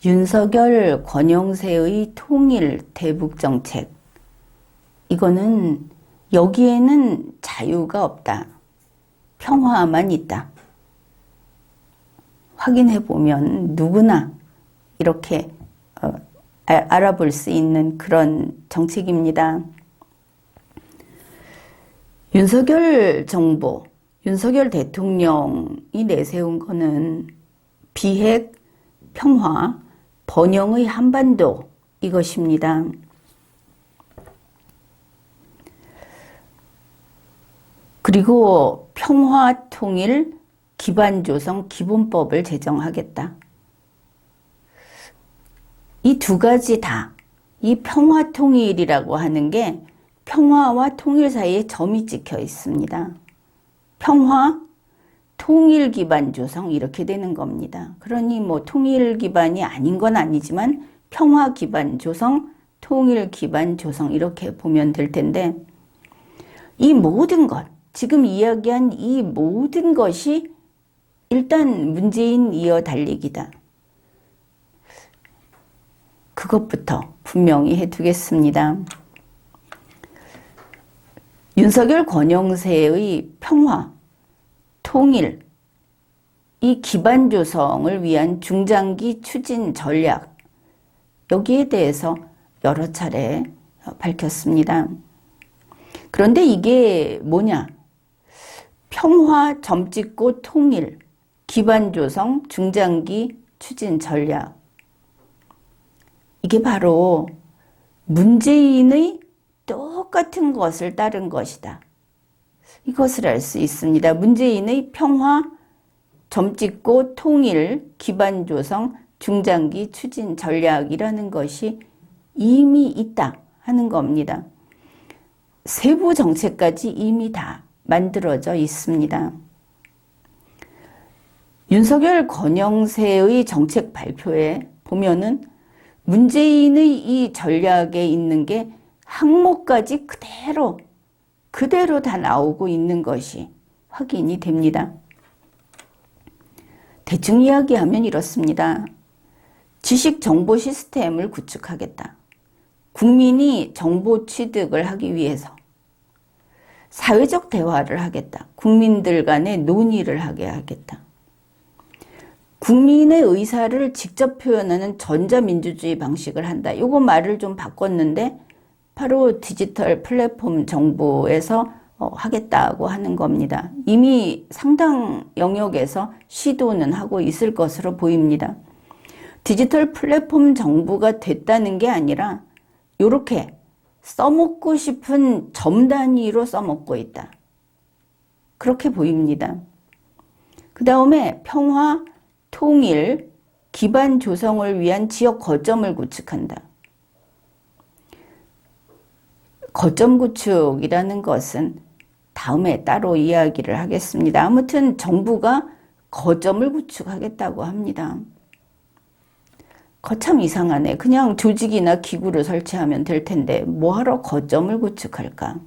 윤석열, 권영세의 통일 대북 정책. 이거는 여기에는 자유가 없다. 평화만 있다. 확인해 보면 누구나 이렇게 알아볼 수 있는 그런 정책입니다. 윤석열 정부, 윤석열 대통령이 내세운 거는 비핵, 평화, 번영의 한반도 이것입니다. 그리고 평화, 통일, 기반 조성 기본법을 제정하겠다. 이 두 가지 다, 이 평화, 통일이라고 하는 게 평화와 통일 사이에 점이 찍혀 있습니다. 평화, 통일 기반 조성 이렇게 되는 겁니다. 그러니 뭐 통일 기반이 아닌 건 아니지만 평화 기반 조성, 통일 기반 조성 이렇게 보면 될 텐데 이 모든 것, 지금 이야기한 이 모든 것이 일단 문재인 이어 달리기다. 그것부터 분명히 해두겠습니다. 윤석열, 권영세의 평화, 통일, 이 기반 조성을 위한 중장기 추진 전략, 여기에 대해서 여러 차례 밝혔습니다. 그런데 이게 뭐냐? 평화, 점 찍고 통일, 기반 조성, 중장기 추진 전략. 이게 바로 문재인의 똑같은 것을 따른 것이다. 이것을 알 수 있습니다. 문재인의 평화, 점 찍고 통일, 기반 조성, 중장기 추진 전략이라는 것이 이미 있다 하는 겁니다. 세부 정책까지 이미 다 만들어져 있습니다. 윤석열, 권영세의 정책 발표에 보면은 문재인의 이 전략에 있는 게 항목까지 그대로 다 나오고 있는 것이 확인이 됩니다. 대충 이야기하면 이렇습니다. 지식 정보 시스템을 구축하겠다. 국민이 정보 취득을 하기 위해서 사회적 대화를 하겠다. 국민들 간의 논의를 하게 하겠다. 국민의 의사를 직접 표현하는 전자민주주의 방식을 한다. 요거 말을 좀 바꿨는데 바로 디지털 플랫폼 정보에서 하겠다고 하는 겁니다. 이미 상당 영역에서 시도는 하고 있을 것으로 보입니다. 디지털 플랫폼 정부가 됐다는 게 아니라 이렇게 써먹고 싶은 점 단위로 써먹고 있다. 그렇게 보입니다. 그 다음에 평화, 통일, 기반 조성을 위한 지역 거점을 구축한다. 거점 구축이라는 것은 다음에 따로 이야기를 하겠습니다. 아무튼 정부가 거점을 구축하겠다고 합니다. 거참 이상하네. 그냥 조직이나 기구를 설치하면 될 텐데 뭐하러 거점을 구축할까?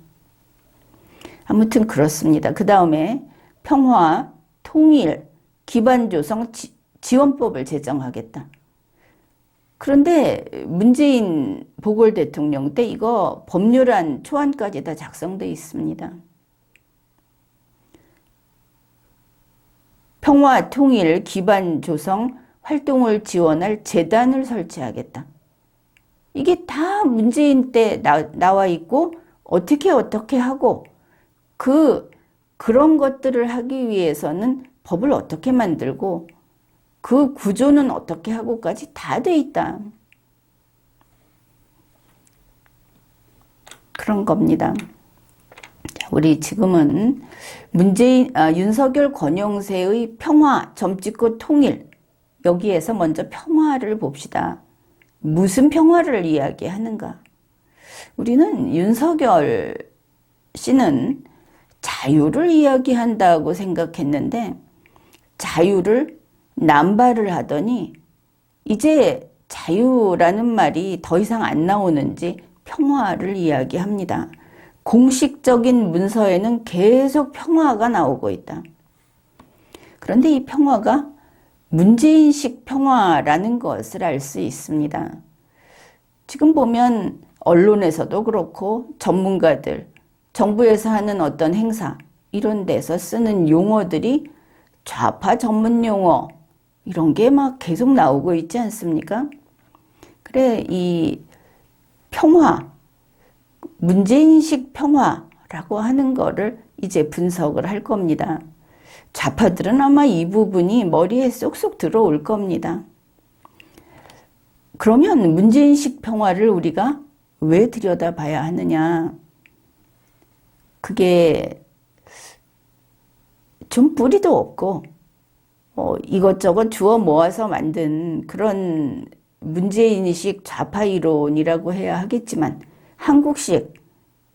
아무튼 그렇습니다. 그 다음에 평화, 통일, 기반 조성 지원법을 제정하겠다. 그런데 문재인 보궐 대통령 때 이거 법률안 초안까지 다 작성돼 있습니다. 평화, 통일, 기반 조성 활동을 지원할 재단을 설치하겠다. 이게 다 문재인 때 나와 있고 어떻게 하고 그런 것들을 하기 위해서는 법을 어떻게 만들고 그 구조는 어떻게 하고까지 다 돼 있다. 그런 겁니다. 우리 지금은 윤석열, 권영세의 평화, 점 찍고 통일, 여기에서 먼저 평화를 봅시다. 무슨 평화를 이야기하는가? 우리는 윤석열 씨는 자유를 이야기한다고 생각했는데 자유를 남발을 하더니 이제 자유라는 말이 더 이상 안 나오는지 평화를 이야기합니다. 공식적인 문서에는 계속 평화가 나오고 있다. 그런데 이 평화가 문재인식 평화라는 것을 알 수 있습니다. 지금 보면 언론에서도 그렇고 전문가들, 정부에서 하는 어떤 행사 이런 데서 쓰는 용어들이 좌파 전문 용어 이런 게 막 계속 나오고 있지 않습니까? 그래, 이 평화, 문재인식 평화라고 하는 거를 이제 분석을 할 겁니다. 좌파들은 아마 이 부분이 머리에 쏙쏙 들어올 겁니다. 그러면 문재인식 평화를 우리가 왜 들여다봐야 하느냐? 그게 좀 뿌리도 없고 이것저것 주워 모아서 만든 그런 문재인식 좌파 이론이라고 해야 하겠지만, 한국식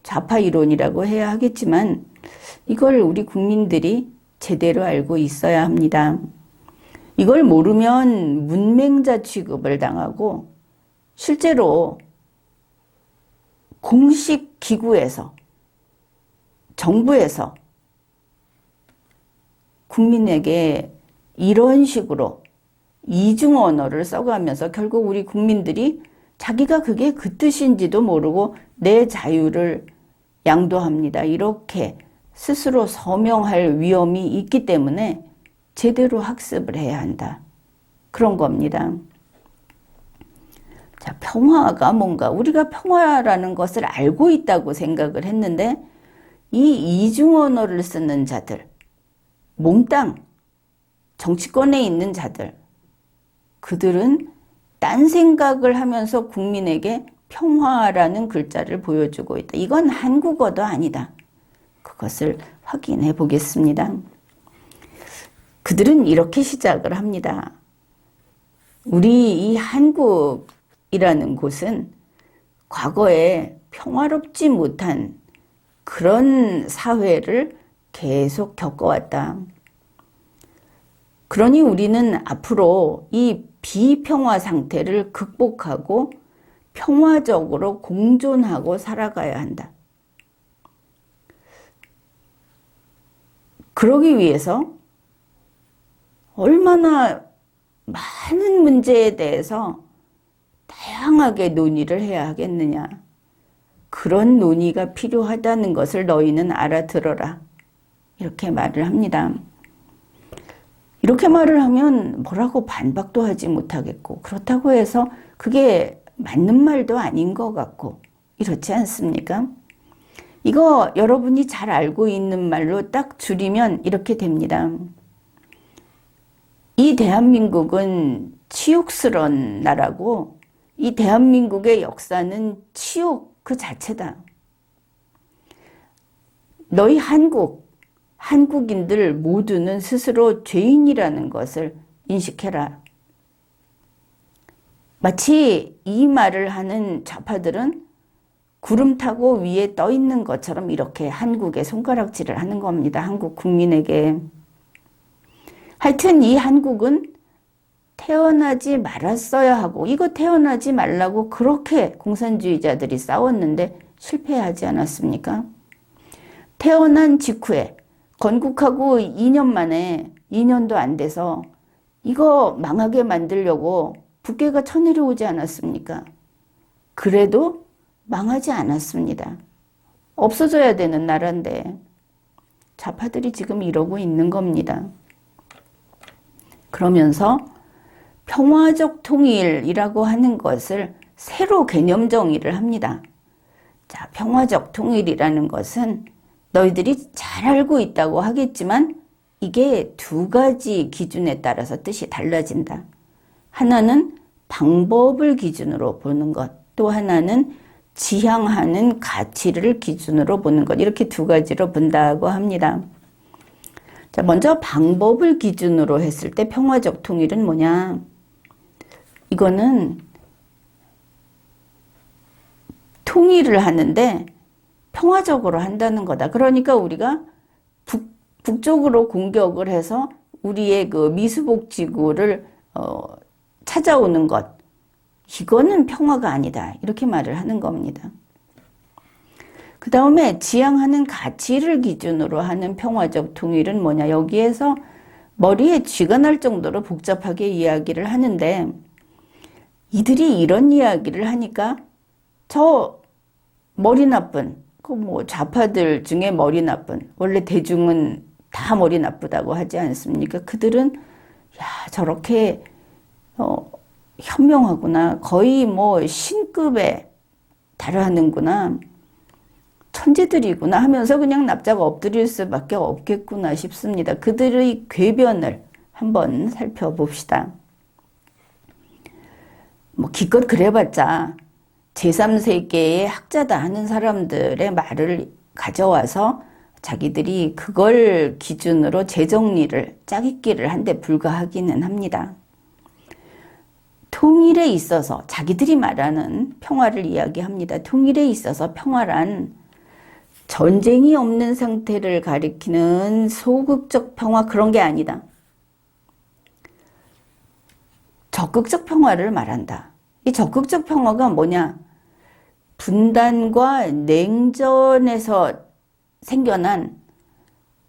좌파 이론이라고 해야 하겠지만, 이걸 우리 국민들이 제대로 알고 있어야 합니다. 이걸 모르면 문맹자 취급을 당하고 실제로 공식 기구에서, 정부에서 국민에게 이런 식으로 이중 언어를 써가면서 결국 우리 국민들이 자기가 그게 그 뜻인지도 모르고 내 자유를 양도합니다. 이렇게 스스로 서명할 위험이 있기 때문에 제대로 학습을 해야 한다. 그런 겁니다. 자, 평화가 뭔가, 우리가 평화라는 것을 알고 있다고 생각을 했는데 이 이중 언어를 쓰는 자들, 몽땅 정치권에 있는 자들, 그들은 딴 생각을 하면서 국민에게 평화라는 글자를 보여주고 있다. 이건 한국어도 아니다. 그것을 확인해 보겠습니다. 그들은 이렇게 시작을 합니다. 우리 이 한국이라는 곳은 과거에 평화롭지 못한 그런 사회를 계속 겪어왔다. 그러니 우리는 앞으로 이 비평화 상태를 극복하고 평화적으로 공존하고 살아가야 한다. 그러기 위해서 얼마나 많은 문제에 대해서 다양하게 논의를 해야 하겠느냐. 그런 논의가 필요하다는 것을 너희는 알아들어라. 이렇게 말을 합니다. 이렇게 말을 하면 뭐라고 반박도 하지 못하겠고, 그렇다고 해서 그게 맞는 말도 아닌 것 같고, 이렇지 않습니까? 이거 여러분이 잘 알고 있는 말로 딱 줄이면 이렇게 됩니다. 이 대한민국은 치욕스러운 나라고, 이 대한민국의 역사는 치욕 그 자체다. 너희 한국인들 모두는 스스로 죄인이라는 것을 인식해라. 마치 이 말을 하는 좌파들은 구름 타고 위에 떠 있는 것처럼 이렇게 한국에 손가락질을 하는 겁니다. 한국 국민에게. 하여튼 이 한국은 태어나지 말았어야 하고, 이거 태어나지 말라고 그렇게 공산주의자들이 싸웠는데 실패하지 않았습니까? 태어난 직후에 건국하고 2년 만에, 2년도 안 돼서 이거 망하게 만들려고 북괴가 쳐내려오지 않았습니까? 그래도 망하지 않았습니다. 없어져야 되는 나라인데 좌파들이 지금 이러고 있는 겁니다. 그러면서 평화적 통일이라고 하는 것을 새로 개념 정의를 합니다. 자, 평화적 통일이라는 것은 너희들이 잘 알고 있다고 하겠지만 이게 두 가지 기준에 따라서 뜻이 달라진다. 하나는 방법을 기준으로 보는 것, 또 하나는 지향하는 가치를 기준으로 보는 것, 이렇게 두 가지로 본다고 합니다. 자, 먼저 방법을 기준으로 했을 때 평화적 통일은 뭐냐? 이거는 통일을 하는데 평화적으로 한다는 거다. 그러니까 우리가 북쪽으로 공격을 해서 우리의 그 미수복지구를 찾아오는 것, 이거는 평화가 아니다. 이렇게 말을 하는 겁니다. 그 다음에 지향하는 가치를 기준으로 하는 평화적 통일은 뭐냐? 여기에서 머리에 쥐가 날 정도로 복잡하게 이야기를 하는데 이들이 이런 이야기를 하니까 저 머리 나쁜 그 뭐 좌파들 중에 머리 나쁜 원래 대중은 다 머리 나쁘다고 하지 않습니까? 그들은 야 저렇게 현명하구나 거의 뭐 신급에 달하는구나 천재들이구나 하면서 그냥 납작 엎드릴 수밖에 없겠구나 싶습니다. 그들의 궤변을 한번 살펴봅시다. 뭐 기껏 그래봤자 제3세계의 학자다 하는 사람들의 말을 가져와서 자기들이 그걸 기준으로 재정리를 짜깁기를 한 데 불과하기는 합니다. 통일에 있어서 자기들이 말하는 평화를 이야기합니다. 통일에 있어서 평화란 전쟁이 없는 상태를 가리키는 소극적 평화 그런 게 아니다. 적극적 평화를 말한다. 이 적극적 평화가 뭐냐? 분단과 냉전에서 생겨난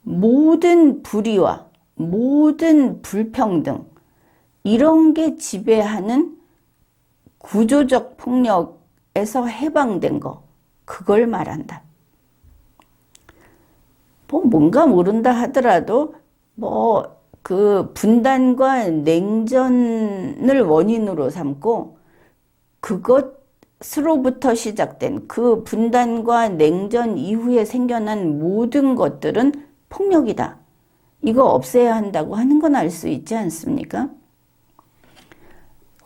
모든 불의와 모든 불평등 이런 게 지배하는 구조적 폭력에서 해방된 거 그걸 말한다. 뭐 뭔가 모른다 하더라도 뭐 그 분단과 냉전을 원인으로 삼고 그것으로부터 시작된 그 분단과 냉전 이후에 생겨난 모든 것들은 폭력이다. 이거 없애야 한다고 하는 건 알 수 있지 않습니까?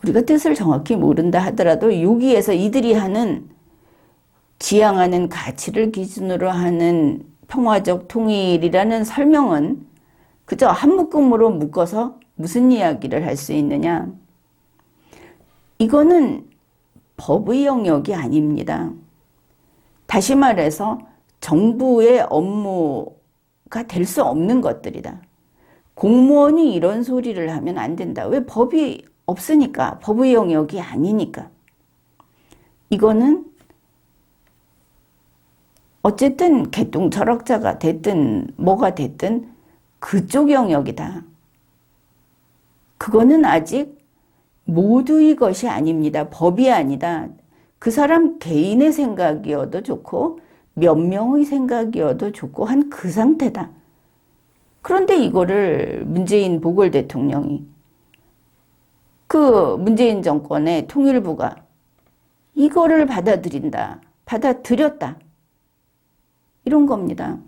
우리가 뜻을 정확히 모른다 하더라도 여기에서 이들이 하는 지향하는 가치를 기준으로 하는 평화적 통일이라는 설명은 그저 한 묶음으로 묶어서 무슨 이야기를 할 수 있느냐? 이거는 법의 영역이 아닙니다. 다시 말해서 정부의 업무가 될 수 없는 것들이다. 공무원이 이런 소리를 하면 안 된다. 왜? 법이 없으니까. 법의 영역이 아니니까. 이거는 어쨌든 개똥 철학자가 됐든 뭐가 됐든 그쪽 영역이다. 그거는 아직 모두의 것이 아닙니다. 법이 아니다. 그 사람 개인의 생각이어도 좋고 몇 명의 생각이어도 좋고 한 그 상태다. 그런데 이거를 문재인 보궐 대통령이 그 문재인 정권의 통일부가 이거를 받아들인다. 받아들였다. 이런 겁니다.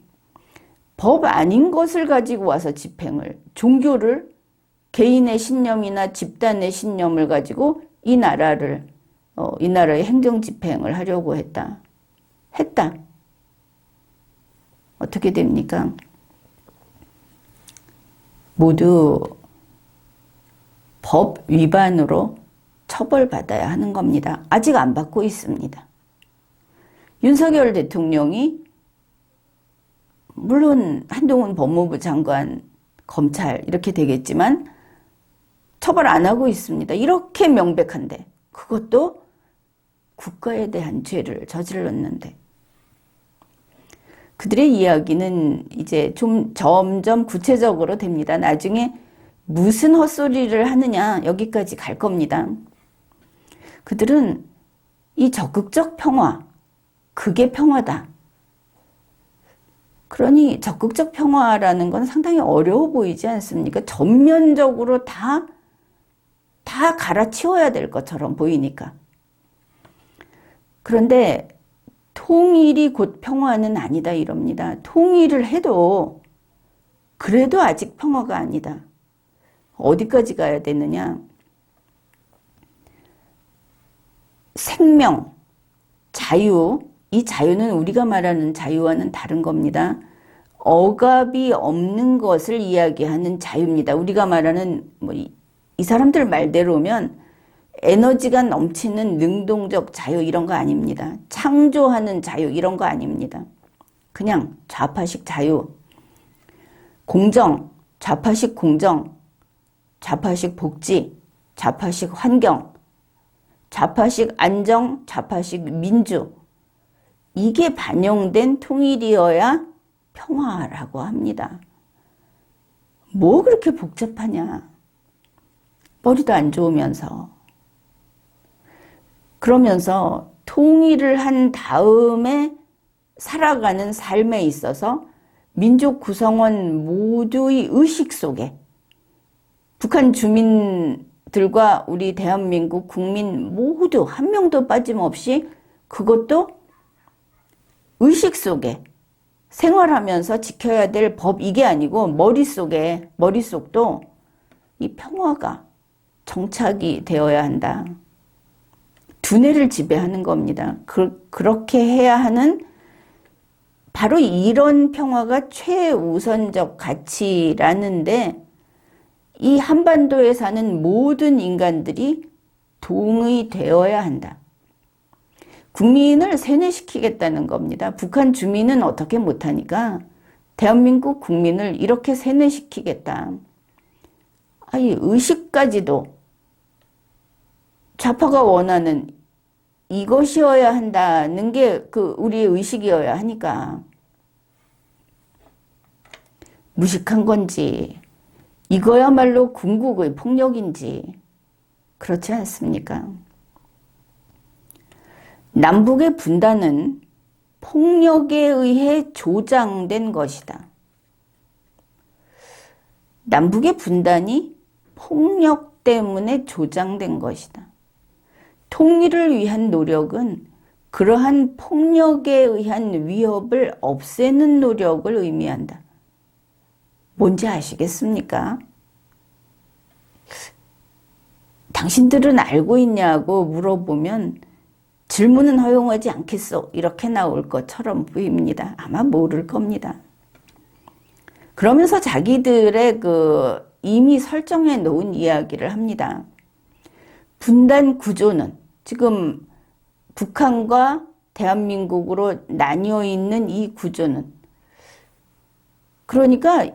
법 아닌 것을 가지고 와서 집행을, 종교를 개인의 신념이나 집단의 신념을 가지고 이 나라를, 이 나라의 행정 집행을 하려고 했다. 어떻게 됩니까? 모두 법 위반으로 처벌받아야 하는 겁니다. 아직 안 받고 있습니다. 윤석열 대통령이 물론 한동훈 법무부 장관, 검찰 이렇게 되겠지만 처벌 안 하고 있습니다. 이렇게 명백한데 그것도 국가에 대한 죄를 저질렀는데 그들의 이야기는 이제 좀 점점 구체적으로 됩니다. 나중에 무슨 헛소리를 하느냐 여기까지 갈 겁니다. 그들은 이 적극적 평화, 그게 평화다. 그러니 적극적 평화라는 건 상당히 어려워 보이지 않습니까? 전면적으로 다 갈아치워야 될 것처럼 보이니까. 그런데 통일이 곧 평화는 아니다 이럽니다. 통일을 해도 그래도 아직 평화가 아니다. 어디까지 가야 되느냐? 생명, 자유, 이 자유는 우리가 말하는 자유와는 다른 겁니다. 억압이 없는 것을 이야기하는 자유입니다. 우리가 말하는 이 사람들 말대로면 에너지가 넘치는 능동적 자유 이런 거 아닙니다. 창조하는 자유 이런 거 아닙니다. 그냥 좌파식 자유, 공정, 좌파식 공정, 좌파식 복지, 좌파식 환경, 좌파식 안정, 좌파식 민주 이게 반영된 통일이어야 평화라고 합니다. 뭐 그렇게 복잡하냐. 머리도 안 좋으면서. 그러면서 통일을 한 다음에 살아가는 삶에 있어서 민족 구성원 모두의 의식 속에 북한 주민들과 우리 대한민국 국민 모두 한 명도 빠짐없이 그것도 의식 속에 생활하면서 지켜야 될 법 이게 아니고 머릿속도 이 평화가 정착이 되어야 한다. 두뇌를 지배하는 겁니다. 그렇게 해야 하는 바로 이런 평화가 최우선적 가치라는데 이 한반도에 사는 모든 인간들이 동의되어야 한다. 국민을 세뇌시키겠다는 겁니다. 북한 주민은 어떻게 못하니까 대한민국 국민을 이렇게 세뇌시키겠다. 아니, 의식까지도 좌파가 원하는 이것이어야 한다는 게 우리의 의식이어야 하니까 무식한 건지 이거야말로 궁극의 폭력인지 그렇지 않습니까? 남북의 분단은 폭력에 의해 조장된 것이다. 남북의 분단이 폭력 때문에 조장된 것이다. 통일을 위한 노력은 그러한 폭력에 의한 위협을 없애는 노력을 의미한다. 뭔지 아시겠습니까? 당신들은 알고 있냐고 물어보면 질문은 허용하지 않겠소 이렇게 나올 것처럼 보입니다. 아마 모를 겁니다. 그러면서 자기들의 이미 설정해 놓은 이야기를 합니다. 분단 구조는 지금 북한과 대한민국으로 나뉘어 있는 이 구조는 그러니까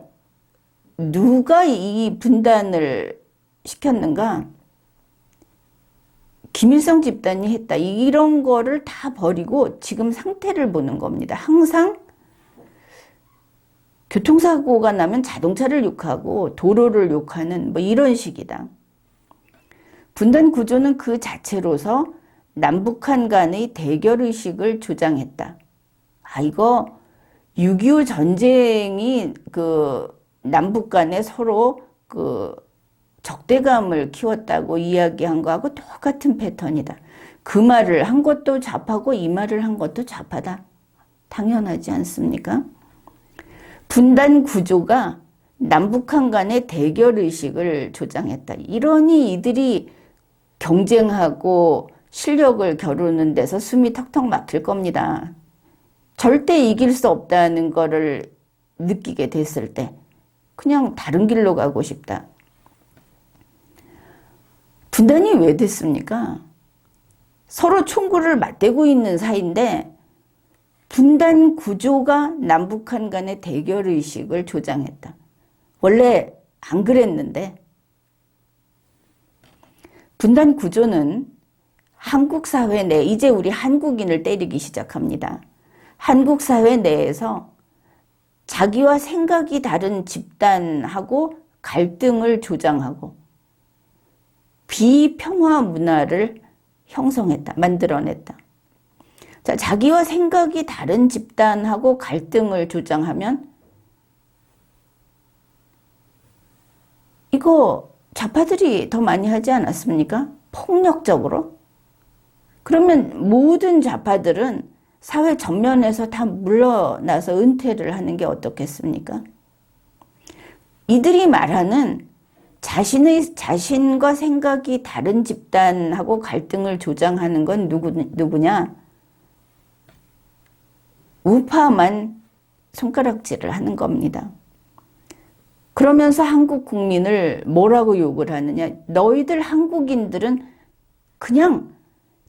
누가 이 분단을 시켰는가? 김일성 집단이 했다. 이런 거를 다 버리고 지금 상태를 보는 겁니다. 항상 교통사고가 나면 자동차를 욕하고 도로를 욕하는 뭐 이런 식이다. 분단 구조는 그 자체로서 남북한 간의 대결의식을 조장했다. 이거 6.25 전쟁이 남북 간에 서로 적대감을 키웠다고 이야기한 거하고 똑같은 패턴이다. 그 말을 한 것도 좌파고 이 말을 한 것도 좌파다. 당연하지 않습니까? 분단 구조가 남북한 간의 대결의식을 조장했다. 이러니 이들이 경쟁하고 실력을 겨루는 데서 숨이 턱턱 막힐 겁니다. 절대 이길 수 없다는 거를 느끼게 됐을 때 그냥 다른 길로 가고 싶다. 분단이 왜 됐습니까? 서로 총구를 맞대고 있는 사이인데 분단 구조가 남북한 간의 대결의식을 조장했다. 원래 안 그랬는데 분단 구조는 한국 사회 내 이제 우리 한국인을 때리기 시작합니다. 한국 사회 내에서 자기와 생각이 다른 집단하고 갈등을 조장하고 비평화 문화를 형성했다, 만들어냈다. 자, 자기와 생각이 다른 집단하고 갈등을 조장하면 이거 좌파들이 더 많이 하지 않았습니까? 폭력적으로. 그러면 모든 좌파들은 사회 전면에서 다 물러나서 은퇴를 하는 게 어떻겠습니까? 이들이 말하는 자신과 생각이 다른 집단하고 갈등을 조장하는 건 누구냐? 우파만 손가락질을 하는 겁니다. 그러면서 한국 국민을 뭐라고 욕을 하느냐? 너희들 한국인들은 그냥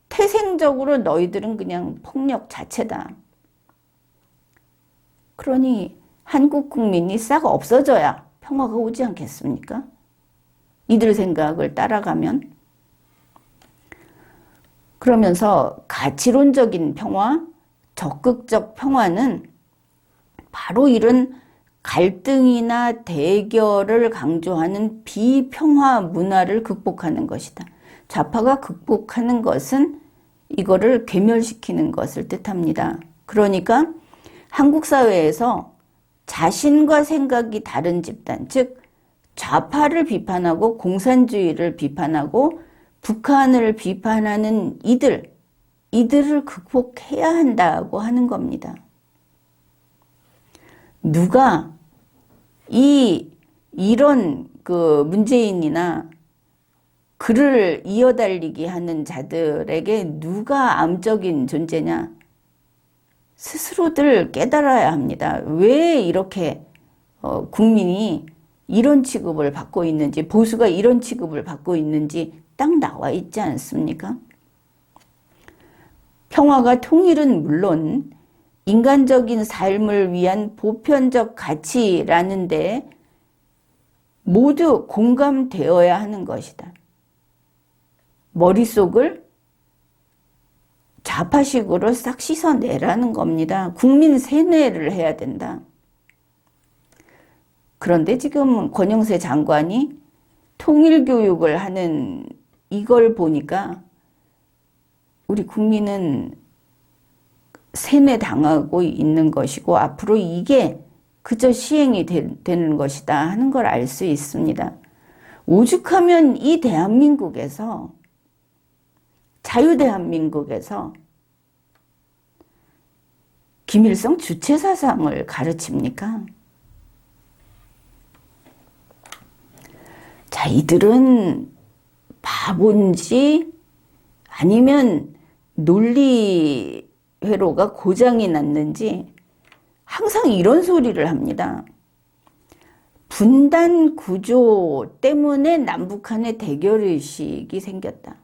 태생적으로 너희들은 그냥 폭력 자체다. 그러니 한국 국민이 싹 없어져야 평화가 오지 않겠습니까? 이들 생각을 따라가면. 그러면서 가치론적인 평화, 적극적 평화는 바로 이런 갈등이나 대결을 강조하는 비평화 문화를 극복하는 것이다. 좌파가 극복하는 것은 이거를 괴멸시키는 것을 뜻합니다. 그러니까 한국 사회에서 자신과 생각이 다른 집단, 즉 좌파를 비판하고 공산주의를 비판하고 북한을 비판하는 이들을 극복해야 한다고 하는 겁니다. 누가 이런 문재인이나 그를 이어달리게 하는 자들에게 누가 암적인 존재냐? 스스로들 깨달아야 합니다. 왜 이렇게 국민이 이런 취급을 받고 있는지, 보수가 이런 취급을 받고 있는지 딱 나와 있지 않습니까? 평화가 통일은 물론 인간적인 삶을 위한 보편적 가치라는데 모두 공감되어야 하는 것이다. 머릿속을 좌파식으로 싹 씻어내라는 겁니다. 국민 세뇌를 해야 된다. 그런데 지금 권영세 장관이 통일교육을 하는 이걸 보니까 우리 국민은 세뇌당하고 있는 것이고 앞으로 이게 그저 시행이 되는 것이다 하는 걸 알 수 있습니다. 오죽하면 이 대한민국에서 자유대한민국에서 김일성 주체사상을 가르칩니까? 자, 이들은 바본지 아니면 논리 회로가 고장이 났는지 항상 이런 소리를 합니다. 분단 구조 때문에 남북한의 대결의식이 생겼다.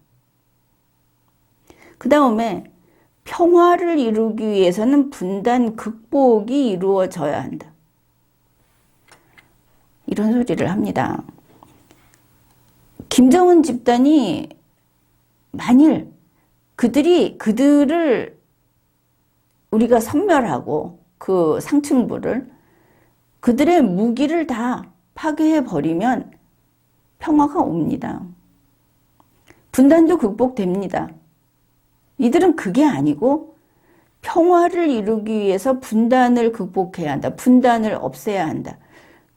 그 다음에 평화를 이루기 위해서는 분단 극복이 이루어져야 한다. 이런 소리를 합니다. 김정은 집단이 만일 그들을 우리가 섬멸하고 그 상층부를 그들의 무기를 다 파괴해버리면 평화가 옵니다. 분단도 극복됩니다. 이들은 그게 아니고 평화를 이루기 위해서 분단을 극복해야 한다. 분단을 없애야 한다.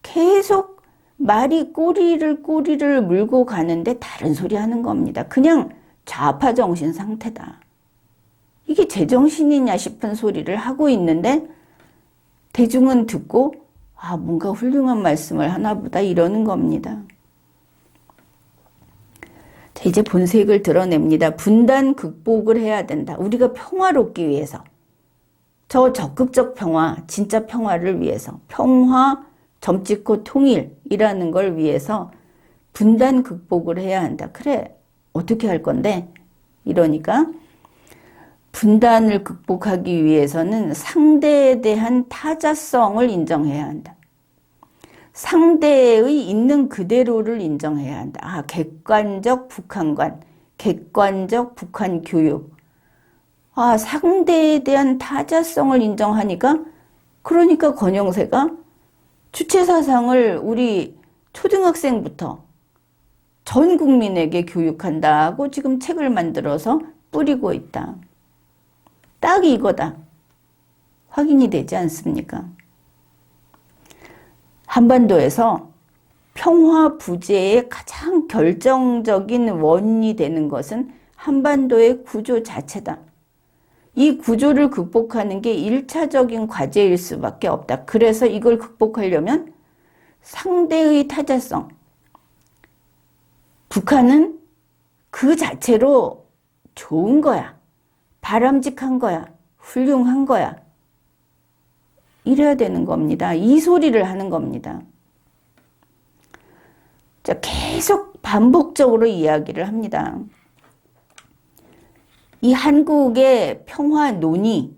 계속 말이 꼬리를 물고 가는데 다른 소리 하는 겁니다. 그냥 좌파 정신 상태다. 이게 제정신이냐 싶은 소리를 하고 있는데 대중은 듣고 뭔가 훌륭한 말씀을 하나 보다 이러는 겁니다. 자, 이제 본색을 드러냅니다. 분단 극복을 해야 된다. 우리가 평화롭기 위해서. 저 적극적 평화, 진짜 평화를 위해서. 평화, 점찍고 통일이라는 걸 위해서 분단 극복을 해야 한다. 그래, 어떻게 할 건데? 이러니까 분단을 극복하기 위해서는 상대에 대한 타자성을 인정해야 한다. 상대의 있는 그대로를 인정해야 한다. 객관적 북한관, 객관적 북한 교육. 상대에 대한 타자성을 인정하니까 그러니까 권영세가 주체사상을 우리 초등학생부터 전 국민에게 교육한다고 지금 책을 만들어서 뿌리고 있다. 딱 이거다. 확인이 되지 않습니까? 한반도에서 평화 부재의 가장 결정적인 원인이 되는 것은 한반도의 구조 자체다. 이 구조를 극복하는 게 1차적인 과제일 수밖에 없다. 그래서 이걸 극복하려면 상대의 타자성. 북한은 그 자체로 좋은 거야. 바람직한 거야. 훌륭한 거야. 이래야 되는 겁니다. 이 소리를 하는 겁니다. 자, 계속 반복적으로 이야기를 합니다. 이 한국의 평화 논의,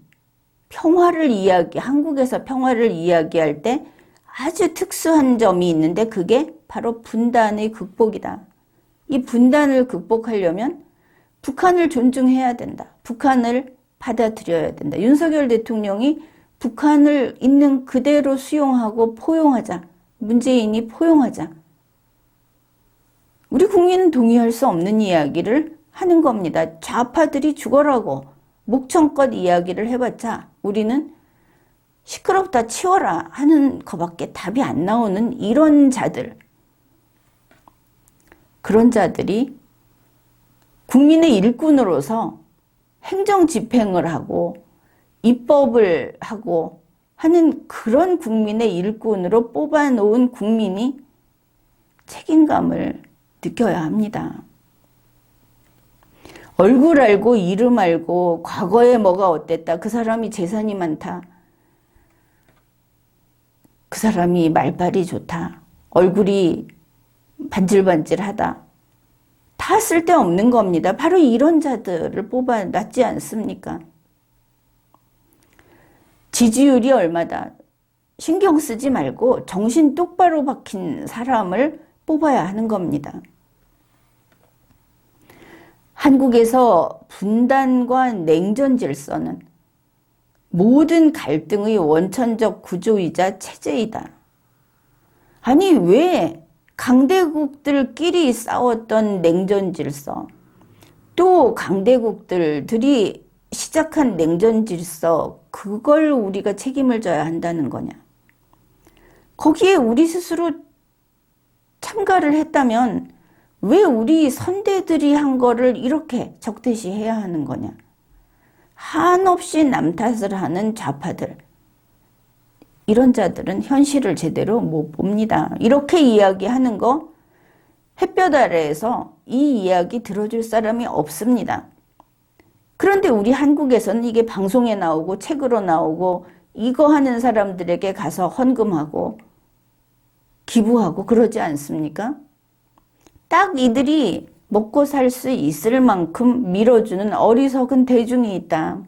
한국에서 평화를 이야기할 때 아주 특수한 점이 있는데 그게 바로 분단의 극복이다. 이 분단을 극복하려면 북한을 존중해야 된다. 북한을 받아들여야 된다. 윤석열 대통령이 북한을 있는 그대로 수용하고 포용하자. 문재인이 포용하자. 우리 국민은 동의할 수 없는 이야기를 하는 겁니다. 좌파들이 죽어라고 목청껏 이야기를 해봤자 우리는 시끄럽다 치워라 하는 것밖에 답이 안 나오는 이런 자들. 그런 자들이 국민의 일꾼으로서 행정 집행을 하고 입법을 하고 하는 그런 국민의 일꾼으로 뽑아놓은 국민이 책임감을 느껴야 합니다. 얼굴 알고 이름 알고 과거에 뭐가 어땠다. 그 사람이 재산이 많다. 그 사람이 말빨이 좋다. 얼굴이 반질반질하다. 다 쓸데없는 겁니다. 바로 이런 자들을 뽑아놨지 않습니까? 지지율이 얼마다. 신경 쓰지 말고 정신 똑바로 박힌 사람을 뽑아야 하는 겁니다. 한국에서 분단과 냉전 질서는 모든 갈등의 원천적 구조이자 체제이다. 아니 왜 강대국들끼리 싸웠던 냉전 질서, 또 강대국들이 시작한 냉전 질서, 그걸 우리가 책임을 져야 한다는 거냐. 거기에 우리 스스로 참가를 했다면 왜 우리 선대들이 한 거를 이렇게 적대시해야 하는 거냐. 한없이 남 탓을 하는 좌파들. 이런 자들은 현실을 제대로 못 봅니다. 이렇게 이야기하는 거 햇볕 아래에서 이 이야기 들어줄 사람이 없습니다. 그런데 우리 한국에서는 이게 방송에 나오고 책으로 나오고 이거 하는 사람들에게 가서 헌금하고 기부하고 그러지 않습니까? 딱 이들이 먹고 살 수 있을 만큼 밀어주는 어리석은 대중이 있다.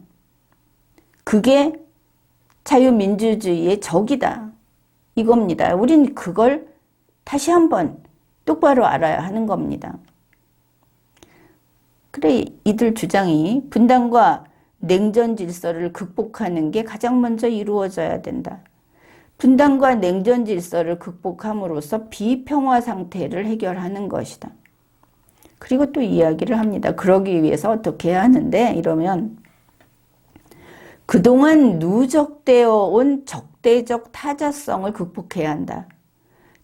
그게 자유민주주의의 적이다. 이겁니다. 우린 그걸 다시 한번 똑바로 알아야 하는 겁니다. 그래, 이들 주장이 분단과 냉전 질서를 극복하는 게 가장 먼저 이루어져야 된다. 분단과 냉전 질서를 극복함으로써 비평화 상태를 해결하는 것이다. 그리고 또 이야기를 합니다. 그러기 위해서 어떻게 해야 하는데 이러면 그동안 누적되어 온 적대적 타자성을 극복해야 한다.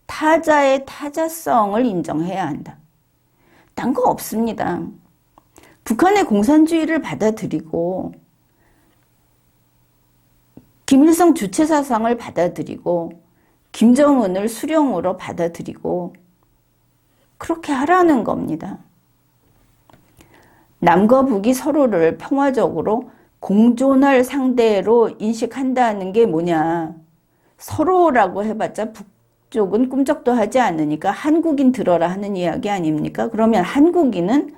타자의 타자성을 인정해야 한다. 딴 거 없습니다. 북한의 공산주의를 받아들이고 김일성 주체사상을 받아들이고 김정은을 수령으로 받아들이고 그렇게 하라는 겁니다. 남과 북이 서로를 평화적으로 공존할 상대로 인식한다는 게 뭐냐. 서로라고 해봤자 북쪽은 꿈쩍도 하지 않으니까 한국인 들어라 하는 이야기 아닙니까? 그러면 한국인은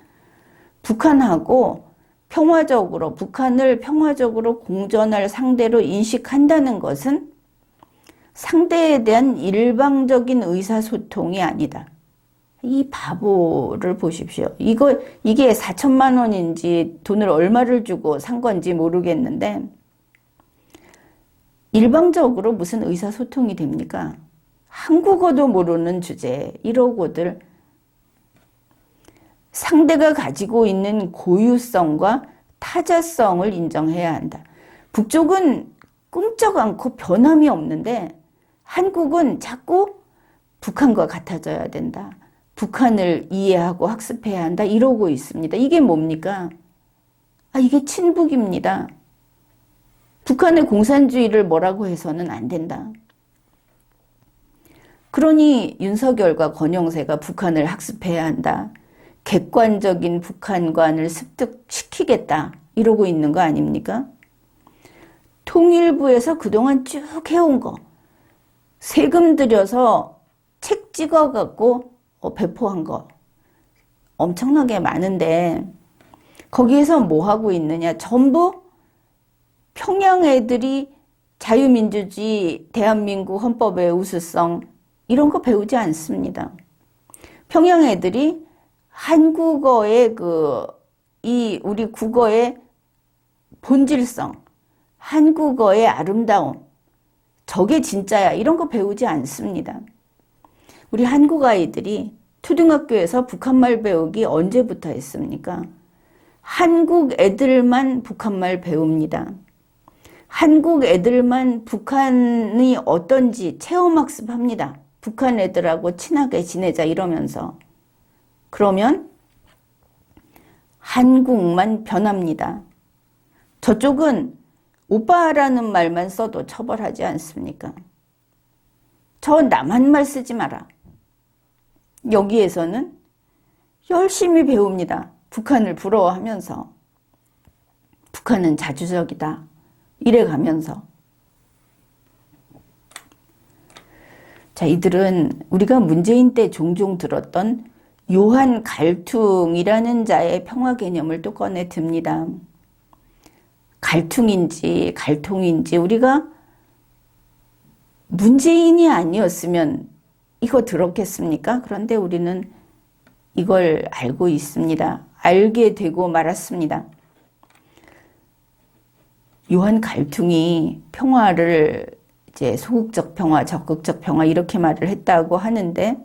북한하고 평화적으로, 북한을 평화적으로 공존할 상대로 인식한다는 것은 상대에 대한 일방적인 의사소통이 아니다. 이 바보를 보십시오. 이게 4천만 원인지 돈을 얼마를 주고 산 건지 모르겠는데 일방적으로 무슨 의사소통이 됩니까? 한국어도 모르는 주제에 이러고들 상대가 가지고 있는 고유성과 타자성을 인정해야 한다. 북쪽은 꿈쩍 않고 변함이 없는데 한국은 자꾸 북한과 같아져야 된다. 북한을 이해하고 학습해야 한다. 이러고 있습니다. 이게 뭡니까? 이게 친북입니다. 북한의 공산주의를 뭐라고 해서는 안 된다. 그러니 윤석열과 권영세가 북한을 학습해야 한다. 객관적인 북한관을 습득시키겠다. 이러고 있는 거 아닙니까? 통일부에서 그동안 쭉 해온 거. 세금 들여서 책 찍어갖고 배포한 거. 엄청나게 많은데 거기에서 뭐 하고 있느냐. 전부 평양 애들이 자유민주주의, 대한민국 헌법의 우수성 이런 거 배우지 않습니다. 평양 애들이 한국어의 우리 국어의 본질성, 한국어의 아름다움, 저게 진짜야, 이런 거 배우지 않습니다. 우리 한국 아이들이 초등학교에서 북한말 배우기 언제부터 했습니까? 한국 애들만 북한말 배웁니다. 한국 애들만 북한이 어떤지 체험학습합니다. 북한 애들하고 친하게 지내자 이러면서. 그러면 한국만 변합니다. 저쪽은 오빠라는 말만 써도 처벌하지 않습니까? 저 남한 말 쓰지 마라. 여기에서는 열심히 배웁니다. 북한을 부러워하면서. 북한은 자주적이다. 이래가면서. 자, 이들은 우리가 문재인 때 종종 들었던 요한 갈퉁이라는 자의 평화 개념을 또 꺼내 듭니다. 갈퉁인지 갈통인지 우리가 문재인이 아니었으면 이거 들었겠습니까? 그런데 우리는 이걸 알고 있습니다. 알게 되고 말았습니다. 요한 갈퉁이 평화를 이제 소극적 평화, 적극적 평화 이렇게 말을 했다고 하는데,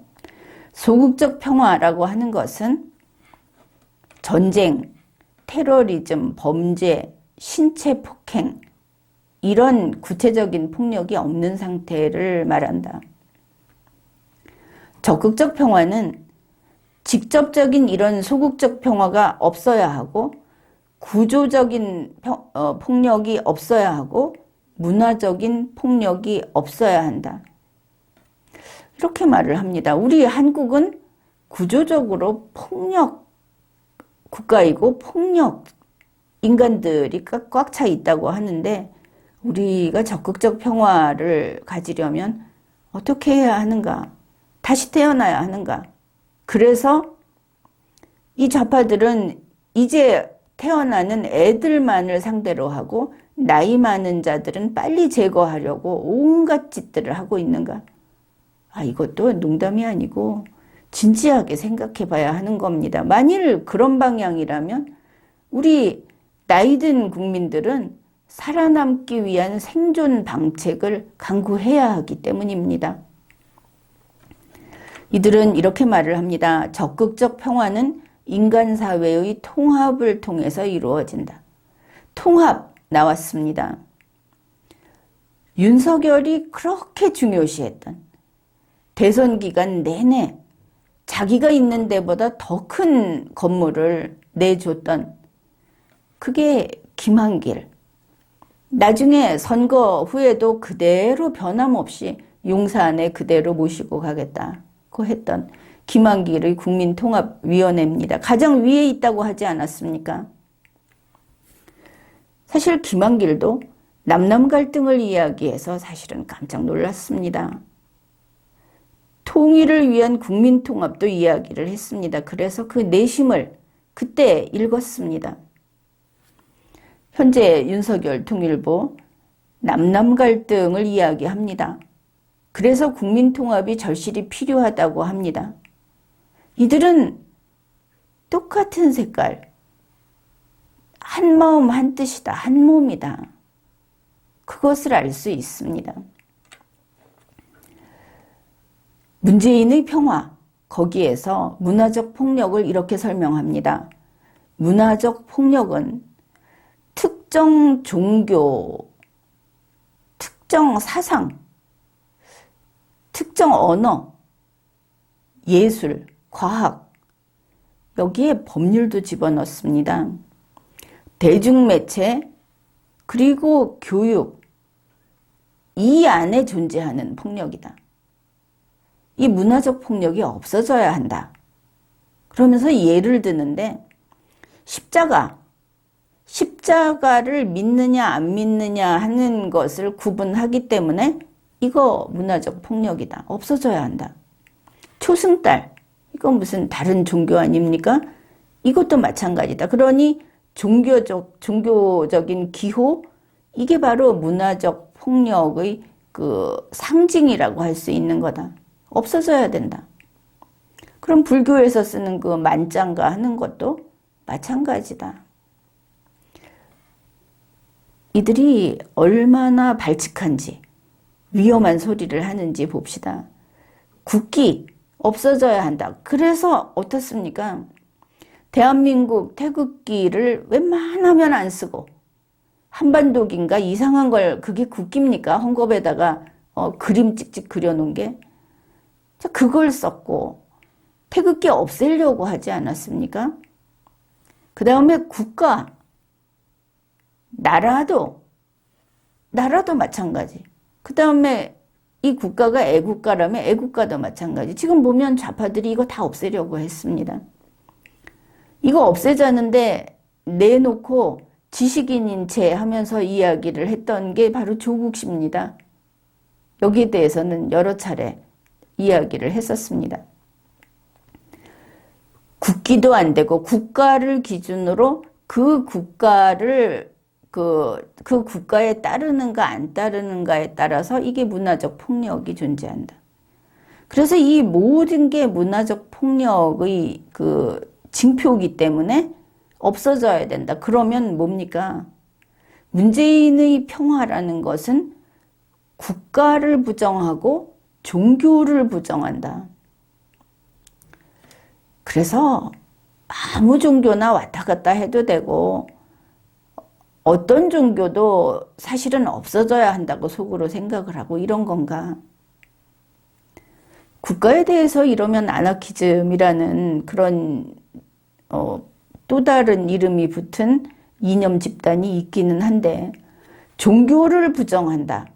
소극적 평화라고 하는 것은 전쟁, 테러리즘, 범죄, 신체 폭행 이런 구체적인 폭력이 없는 상태를 말한다. 적극적 평화는 직접적인 이런 소극적 평화가 없어야 하고 구조적인 폭력이 없어야 하고 문화적인 폭력이 없어야 한다. 이렇게 말을 합니다. 우리 한국은 구조적으로 폭력 국가이고 폭력 인간들이 꽉 차 있다고 하는데, 우리가 적극적 평화를 가지려면 어떻게 해야 하는가? 다시 태어나야 하는가? 그래서 이 좌파들은 이제 태어나는 애들만을 상대로 하고 나이 많은 자들은 빨리 제거하려고 온갖 짓들을 하고 있는가? 이것도 농담이 아니고 진지하게 생각해 봐야 하는 겁니다. 만일 그런 방향이라면 우리 나이 든 국민들은 살아남기 위한 생존 방책을 강구해야 하기 때문입니다. 이들은 이렇게 말을 합니다. 적극적 평화는 인간 사회의 통합을 통해서 이루어진다. 통합 나왔습니다. 윤석열이 그렇게 중요시했던 대선 기간 내내 자기가 있는 데보다 더 큰 건물을 내줬던 그게 김한길. 나중에 선거 후에도 그대로 변함없이 용산에 그대로 모시고 가겠다고 했던 김한길의 국민통합위원회입니다. 가장 위에 있다고 하지 않았습니까? 사실 김한길도 남남 갈등을 이야기해서 사실은 깜짝 놀랐습니다. 통일을 위한 국민통합도 이야기를 했습니다. 그래서 그 내심을 그때 읽었습니다. 현재 윤석열 통일부 남남 갈등을 이야기합니다. 그래서 국민통합이 절실히 필요하다고 합니다. 이들은 똑같은 색깔, 한 마음 한 뜻이다, 한 몸이다. 그것을 알 수 있습니다. 문재인의 평화, 거기에서 문화적 폭력을 이렇게 설명합니다. 문화적 폭력은 특정 종교, 특정 사상, 특정 언어, 예술, 과학, 여기에 법률도 집어넣습니다. 대중매체, 그리고 교육, 이 안에 존재하는 폭력이다. 이 문화적 폭력이 없어져야 한다. 그러면서 예를 드는데, 십자가를 믿느냐 안 믿느냐 하는 것을 구분하기 때문에 이거 문화적 폭력이다. 없어져야 한다. 초승달, 이건 무슨 다른 종교 아닙니까? 이것도 마찬가지다. 그러니 종교적인 기호, 이게 바로 문화적 폭력의 그 상징이라고 할 수 있는 거다. 없어져야 된다. 그럼 불교에서 쓰는 그 만장가 하는 것도 마찬가지다. 이들이 얼마나 발칙한지 위험한 소리를 하는지 봅시다. 국기 없어져야 한다. 그래서 어떻습니까? 대한민국 태극기를 웬만하면 안 쓰고 한반도기인가 이상한 걸 그게 국기입니까? 헝겊에다가 그림 찍찍 그려놓은 게. 자, 그걸 썼고 태극기 없애려고 하지 않았습니까? 그 다음에 국가, 나라도 마찬가지. 그 다음에 이 국가가 애국가라면 애국가도 마찬가지. 지금 보면 좌파들이 이거 다 없애려고 했습니다. 이거 없애자는데 내놓고 지식인인 체 하면서 이야기를 했던 게 바로 조국 씨입니다. 여기에 대해서는 여러 차례 이야기를 했었습니다. 국기도 안 되고 국가를 기준으로 그 국가를 그 국가에 따르는가 안 따르는가에 따라서 이게 문화적 폭력이 존재한다. 그래서 이 모든 게 문화적 폭력의 그 징표이기 때문에 없어져야 된다. 그러면 뭡니까? 문재인의 평화라는 것은 국가를 부정하고 종교를 부정한다. 그래서 아무 종교나 왔다 갔다 해도 되고 어떤 종교도 사실은 없어져야 한다고 속으로 생각을 하고 이런 건가? 국가에 대해서 이러면 아나키즘이라는 그런 또 다른 이름이 붙은 이념 집단이 있기는 한데 종교를 부정한다.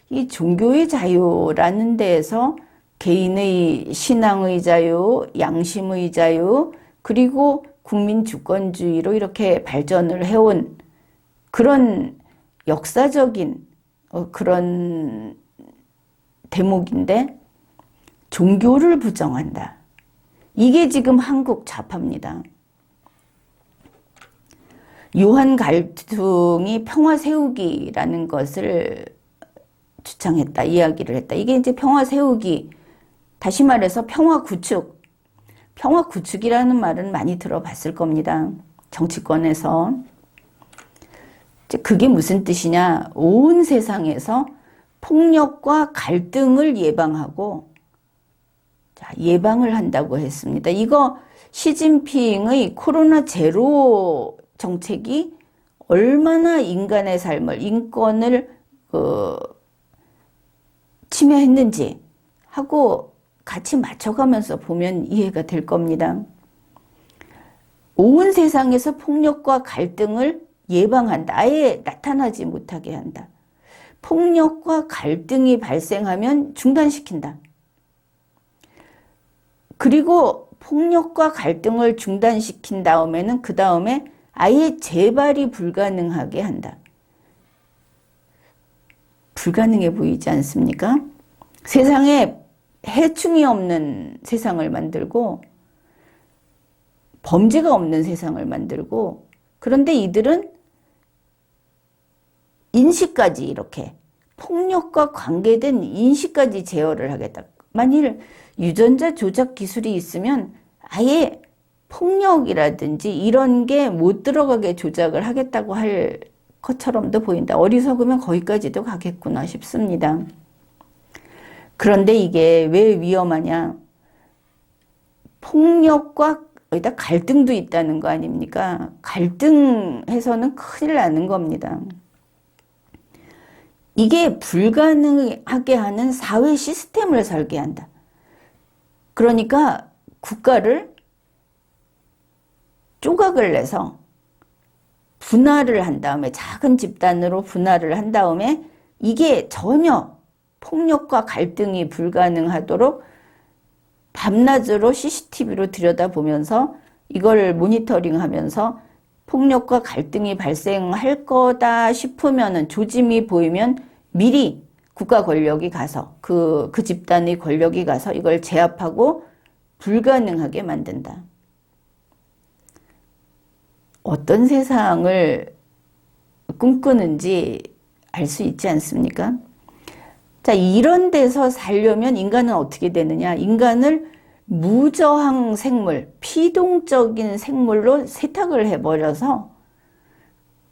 이 종교의 자유라는 데에서 개인의 신앙의 자유, 양심의 자유, 그리고 국민 주권주의로 이렇게 발전을 해온 그런 역사적인 그런 대목인데 종교를 부정한다. 이게 지금 한국 좌파입니다. 요한 갈등이 평화 세우기라는 것을 주창했다, 이야기를 했다. 이게 이제 평화 세우기, 다시 말해서 평화 구축. 평화 구축이라는 말은 많이 들어봤을 겁니다. 정치권에서. 그게 무슨 뜻이냐? 온 세상에서 폭력과 갈등을 예방하고, 자, 예방을 한다고 했습니다. 이거 시진핑의 코로나 제로 정책이 얼마나 인간의 삶을, 인권을 침해했는지 하고 같이 맞춰가면서 보면 이해가 될 겁니다. 온 세상에서 폭력과 갈등을 예방한다. 아예 나타나지 못하게 한다. 폭력과 갈등이 발생하면 중단시킨다. 그리고 폭력과 갈등을 중단시킨 다음에는 그 다음에 아예 재발이 불가능하게 한다. 불가능해 보이지 않습니까? 세상에 해충이 없는 세상을 만들고 범죄가 없는 세상을 만들고 그런데 이들은 인식까지 이렇게 폭력과 관계된 인식까지 제어를 하겠다. 만일 유전자 조작 기술이 있으면 아예 폭력이라든지 이런 게 못 들어가게 조작을 하겠다고 할 것처럼도 보인다. 어리석으면 거기까지도 가겠구나 싶습니다. 그런데 이게 왜 위험하냐? 폭력과 여기다 갈등도 있다는 거 아닙니까? 갈등해서는 큰일 나는 겁니다. 이게 불가능하게 하는 사회 시스템을 설계한다. 그러니까 국가를 조각을 내서 분할을 한 다음에 작은 집단으로 분할을 한 다음에 이게 전혀 폭력과 갈등이 불가능하도록 밤낮으로 CCTV로 들여다보면서 이걸 모니터링하면서 폭력과 갈등이 발생할 거다 싶으면은 조짐이 보이면 미리 국가 권력이 가서 그 집단의 권력이 가서 이걸 제압하고 불가능하게 만든다. 어떤 세상을 꿈꾸는지 알 수 있지 않습니까? 자, 이런 데서 살려면 인간은 어떻게 되느냐? 인간을 무저항 생물, 피동적인 생물로 세탁을 해버려서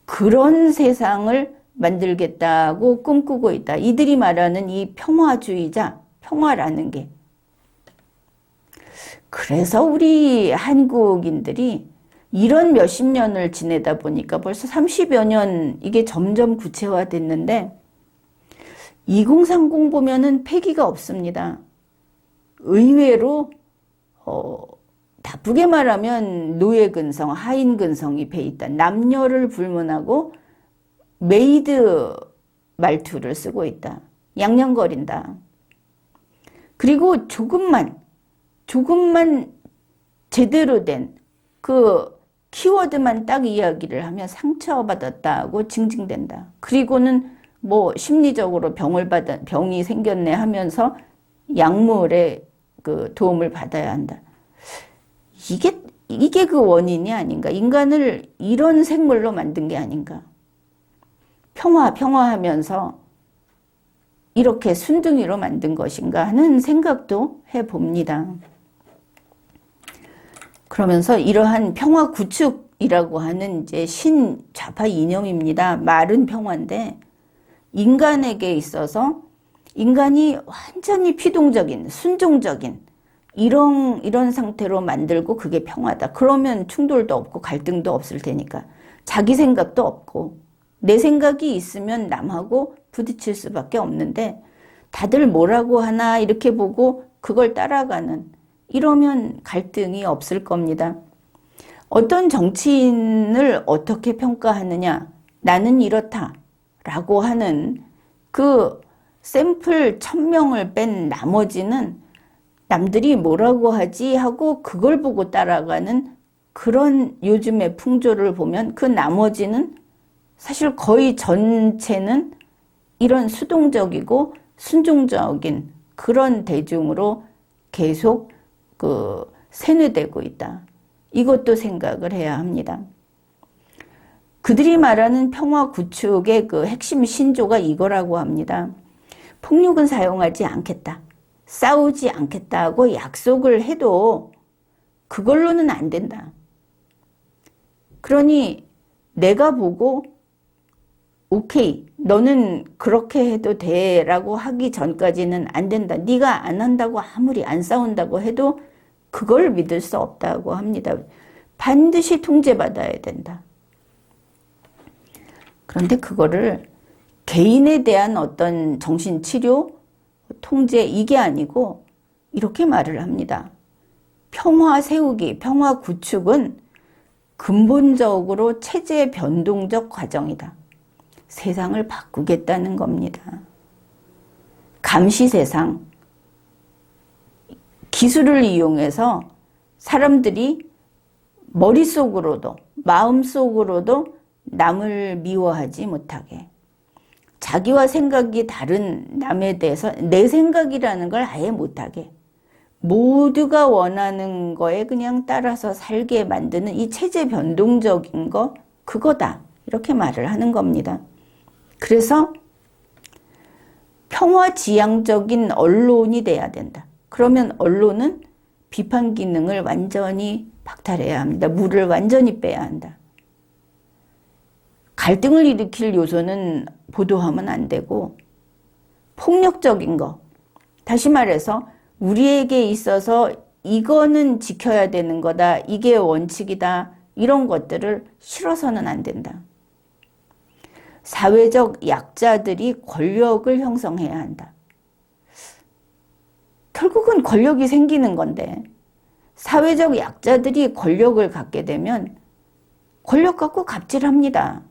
그런 세상을 만들겠다고 꿈꾸고 있다. 이들이 말하는 이 평화주의자, 평화라는 게. 그래서 우리 한국인들이 이런 몇십 년을 지내다 보니까 벌써 30여 년 이게 점점 구체화됐는데 2030 보면은 패기가 없습니다. 의외로 나쁘게 말하면 노예근성, 하인근성이 배 있다. 남녀를 불문하고 메이드 말투를 쓰고 있다. 양냥거린다. 그리고 조금만 제대로 된 그 키워드만 딱 이야기를 하면 상처받았다고 징징댄다. 그리고는 뭐 심리적으로 병이 생겼네 하면서 약물의 그 도움을 받아야 한다. 이게 그 원인이 아닌가. 인간을 이런 생물로 만든 게 아닌가. 평화하면서 이렇게 순둥이로 만든 것인가 하는 생각도 해봅니다. 그러면서 이러한 평화 구축이라고 하는 이제 신좌파 이념입니다. 말은 평화인데 인간에게 있어서 인간이 완전히 피동적인, 순종적인 이런 상태로 만들고 그게 평화다. 그러면 충돌도 없고 갈등도 없을 테니까. 자기 생각도 없고 내 생각이 있으면 남하고 부딪힐 수밖에 없는데 다들 뭐라고 하나 이렇게 보고 그걸 따라가는 이러면 갈등이 없을 겁니다. 어떤 정치인을 어떻게 평가하느냐? 나는 이렇다 라고 하는 그 샘플 1000명을 뺀 나머지는 남들이 뭐라고 하지 하고 그걸 보고 따라가는 그런 요즘의 풍조를 보면 그 나머지는 사실 거의 전체는 이런 수동적이고 순종적인 그런 대중으로 계속 세뇌되고 있다. 이것도 생각을 해야 합니다. 그들이 말하는 평화 구축의 그 핵심 신조가 이거라고 합니다. 폭력은 사용하지 않겠다. 싸우지 않겠다고 약속을 해도 그걸로는 안 된다. 그러니 내가 보고 오케이, 너는 그렇게 해도 돼 라고 하기 전까지는 안 된다. 네가 안 한다고 아무리 안 싸운다고 해도 그걸 믿을 수 없다고 합니다. 반드시 통제받아야 된다. 그런데 그거를 개인에 대한 어떤 정신치료, 통제 이게 아니고 이렇게 말을 합니다. 평화 세우기, 평화 구축은 근본적으로 체제 변동적 과정이다. 세상을 바꾸겠다는 겁니다. 감시 세상, 기술을 이용해서 사람들이 머릿속으로도 마음속으로도 남을 미워하지 못하게 자기와 생각이 다른 남에 대해서 내 생각이라는 걸 아예 못하게 모두가 원하는 거에 그냥 따라서 살게 만드는 이 체제 변동적인 거 그거다 이렇게 말을 하는 겁니다. 그래서 평화지향적인 언론이 돼야 된다. 그러면 언론은 비판 기능을 완전히 박탈해야 합니다. 물을 완전히 빼야 한다. 갈등을 일으킬 요소는 보도하면 안 되고 폭력적인 거, 다시 말해서 우리에게 있어서 이거는 지켜야 되는 거다, 이게 원칙이다, 이런 것들을 실어서는 안 된다. 사회적 약자들이 권력을 형성해야 한다. 결국은 권력이 생기는 건데 사회적 약자들이 권력을 갖게 되면 권력 갖고 갑질합니다.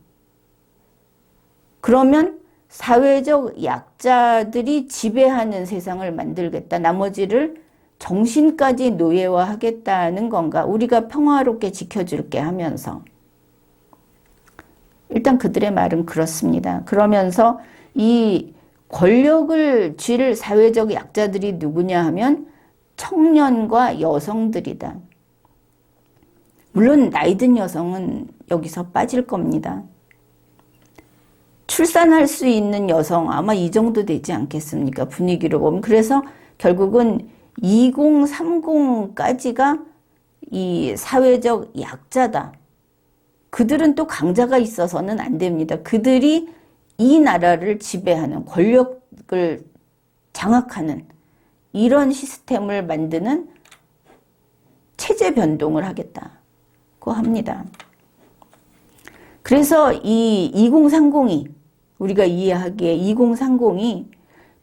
그러면 사회적 약자들이 지배하는 세상을 만들겠다. 나머지를 정신까지 노예화하겠다는 건가? 우리가 평화롭게 지켜줄게 하면서. 일단 그들의 말은 그렇습니다. 그러면서 이 권력을 쥘 사회적 약자들이 누구냐 하면 청년과 여성들이다. 물론 나이 든 여성은 여기서 빠질 겁니다. 출산할 수 있는 여성 아마 이 정도 되지 않겠습니까? 분위기로 보면. 그래서 결국은 2030까지가 이 사회적 약자다. 그들은 또 강자가 있어서는 안 됩니다. 그들이 이 나라를 지배하는 권력을 장악하는 이런 시스템을 만드는 체제 변동을 하겠다고 합니다. 그래서 이 2030이 우리가 이해하기에 2030이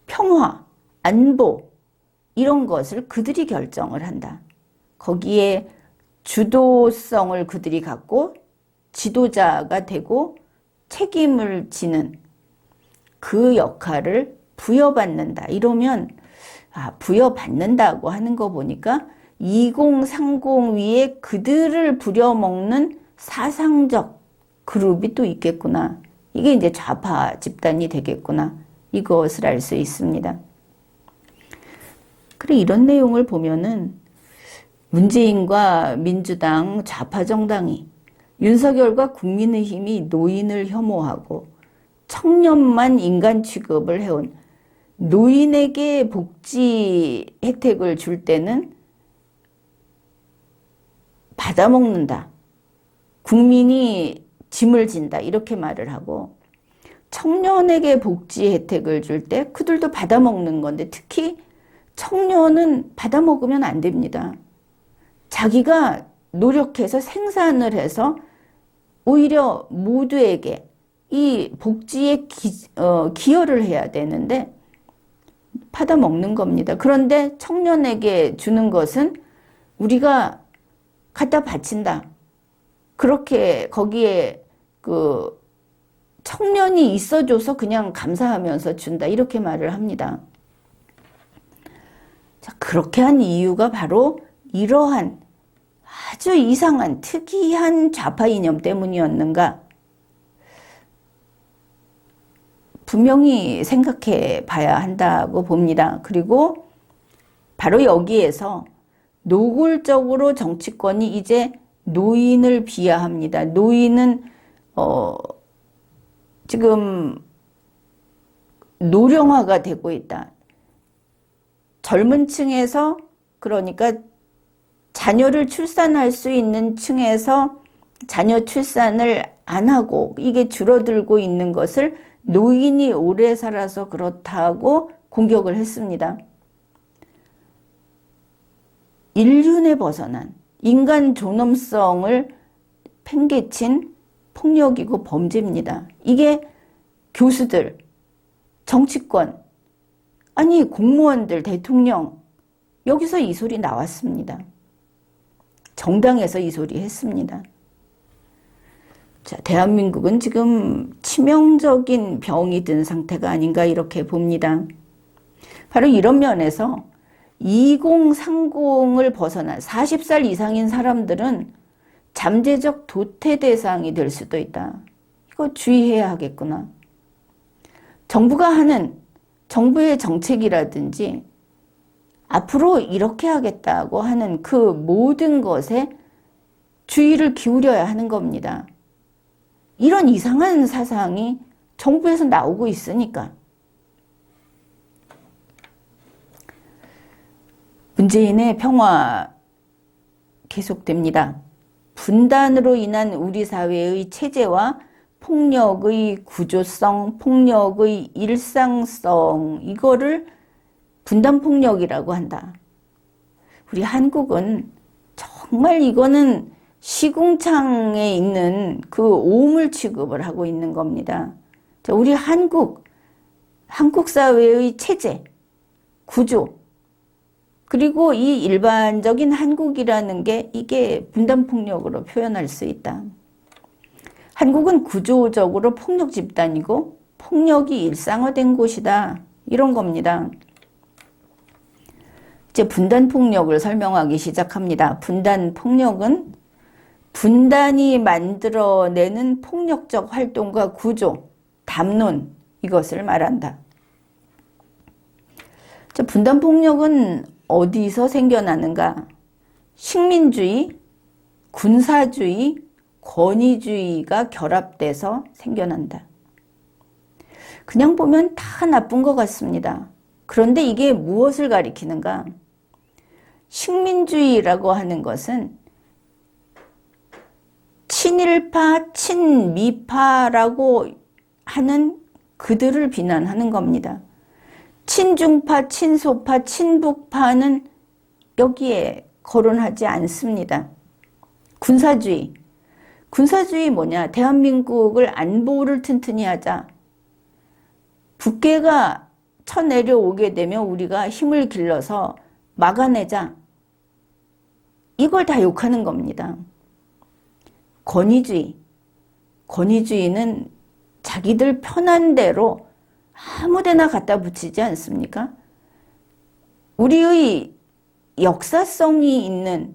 평화, 안보 이런 것을 그들이 결정을 한다. 거기에 주도성을 그들이 갖고 지도자가 되고 책임을 지는 그 역할을 부여받는다. 이러면 부여받는다고 하는 거 보니까 2030 위에 그들을 부려먹는 사상적 그룹이 또 있겠구나. 이게 이제 좌파 집단이 되겠구나. 이것을 알 수 있습니다. 그래 이런 내용을 보면은 문재인과 민주당 좌파 정당이 윤석열과 국민의힘이 노인을 혐오하고 청년만 인간 취급을 해온 노인에게 복지 혜택을 줄 때는 받아먹는다. 국민이 짐을 진다. 이렇게 말을 하고 청년에게 복지 혜택을 줄 때 그들도 받아먹는 건데 특히 청년은 받아먹으면 안 됩니다. 자기가 노력해서 생산을 해서 오히려 모두에게 이 복지에 기여를 해야 되는데 받아먹는 겁니다. 그런데 청년에게 주는 것은 우리가 갖다 바친다. 그렇게 거기에 그 청년이 있어줘서 그냥 감사하면서 준다. 이렇게 말을 합니다. 자, 그렇게 한 이유가 바로 이러한 아주 이상한 특이한 좌파 이념 때문이었는가? 분명히 생각해 봐야 한다고 봅니다. 그리고 바로 여기에서 노골적으로 정치권이 이제 노인을 비하합니다. 노인은 지금 노령화가 되고 있다. 젊은 층에서 그러니까 자녀를 출산할 수 있는 층에서 자녀 출산을 안 하고 이게 줄어들고 있는 것을 노인이 오래 살아서 그렇다고 공격을 했습니다. 인륜에 벗어난 인간 존엄성을 팽개친 폭력이고 범죄입니다. 이게 교수들, 정치권, 아니 공무원들, 대통령 여기서 이 소리 나왔습니다. 정당에서 이 소리 했습니다. 자, 대한민국은 지금 치명적인 병이 든 상태가 아닌가 이렇게 봅니다. 바로 이런 면에서 2030을 벗어난 40살 이상인 사람들은 잠재적 도태 대상이 될 수도 있다. 이거 주의해야 하겠구나. 정부가 하는 정부의 정책이라든지 앞으로 이렇게 하겠다고 하는 그 모든 것에 주의를 기울여야 하는 겁니다. 이런 이상한 사상이 정부에서 나오고 있으니까. 문재인의 평화 계속됩니다. 분단으로 인한 우리 사회의 체제와 폭력의 구조성, 폭력의 일상성, 이거를 분단폭력이라고 한다. 우리 한국은 정말 이거는 시궁창에 있는 그 오물 취급을 하고 있는 겁니다. 우리 한국 사회의 체제, 구조, 그리고 이 일반적인 한국이라는 게 이게 분단폭력으로 표현할 수 있다. 한국은 구조적으로 폭력 집단이고 폭력이 일상화된 곳이다. 이런 겁니다. 이제 분단폭력을 설명하기 시작합니다. 분단폭력은 분단이 만들어내는 폭력적 활동과 구조, 담론 이것을 말한다. 분단폭력은 어디서 생겨나는가? 식민주의, 군사주의, 권위주의가 결합돼서 생겨난다. 그냥 보면 다 나쁜 것 같습니다. 그런데 이게 무엇을 가리키는가? 식민주의라고 하는 것은 친일파, 친미파라고 하는 그들을 비난하는 겁니다. 친중파, 친소파, 친북파는 여기에 거론하지 않습니다. 군사주의. 군사주의 뭐냐? 대한민국을 안보를 튼튼히 하자. 북괴가 쳐내려오게 되면 우리가 힘을 길러서 막아내자. 이걸 다 욕하는 겁니다. 권위주의. 권위주의는 자기들 편한 대로 아무데나 갖다 붙이지 않습니까? 우리의 역사성이 있는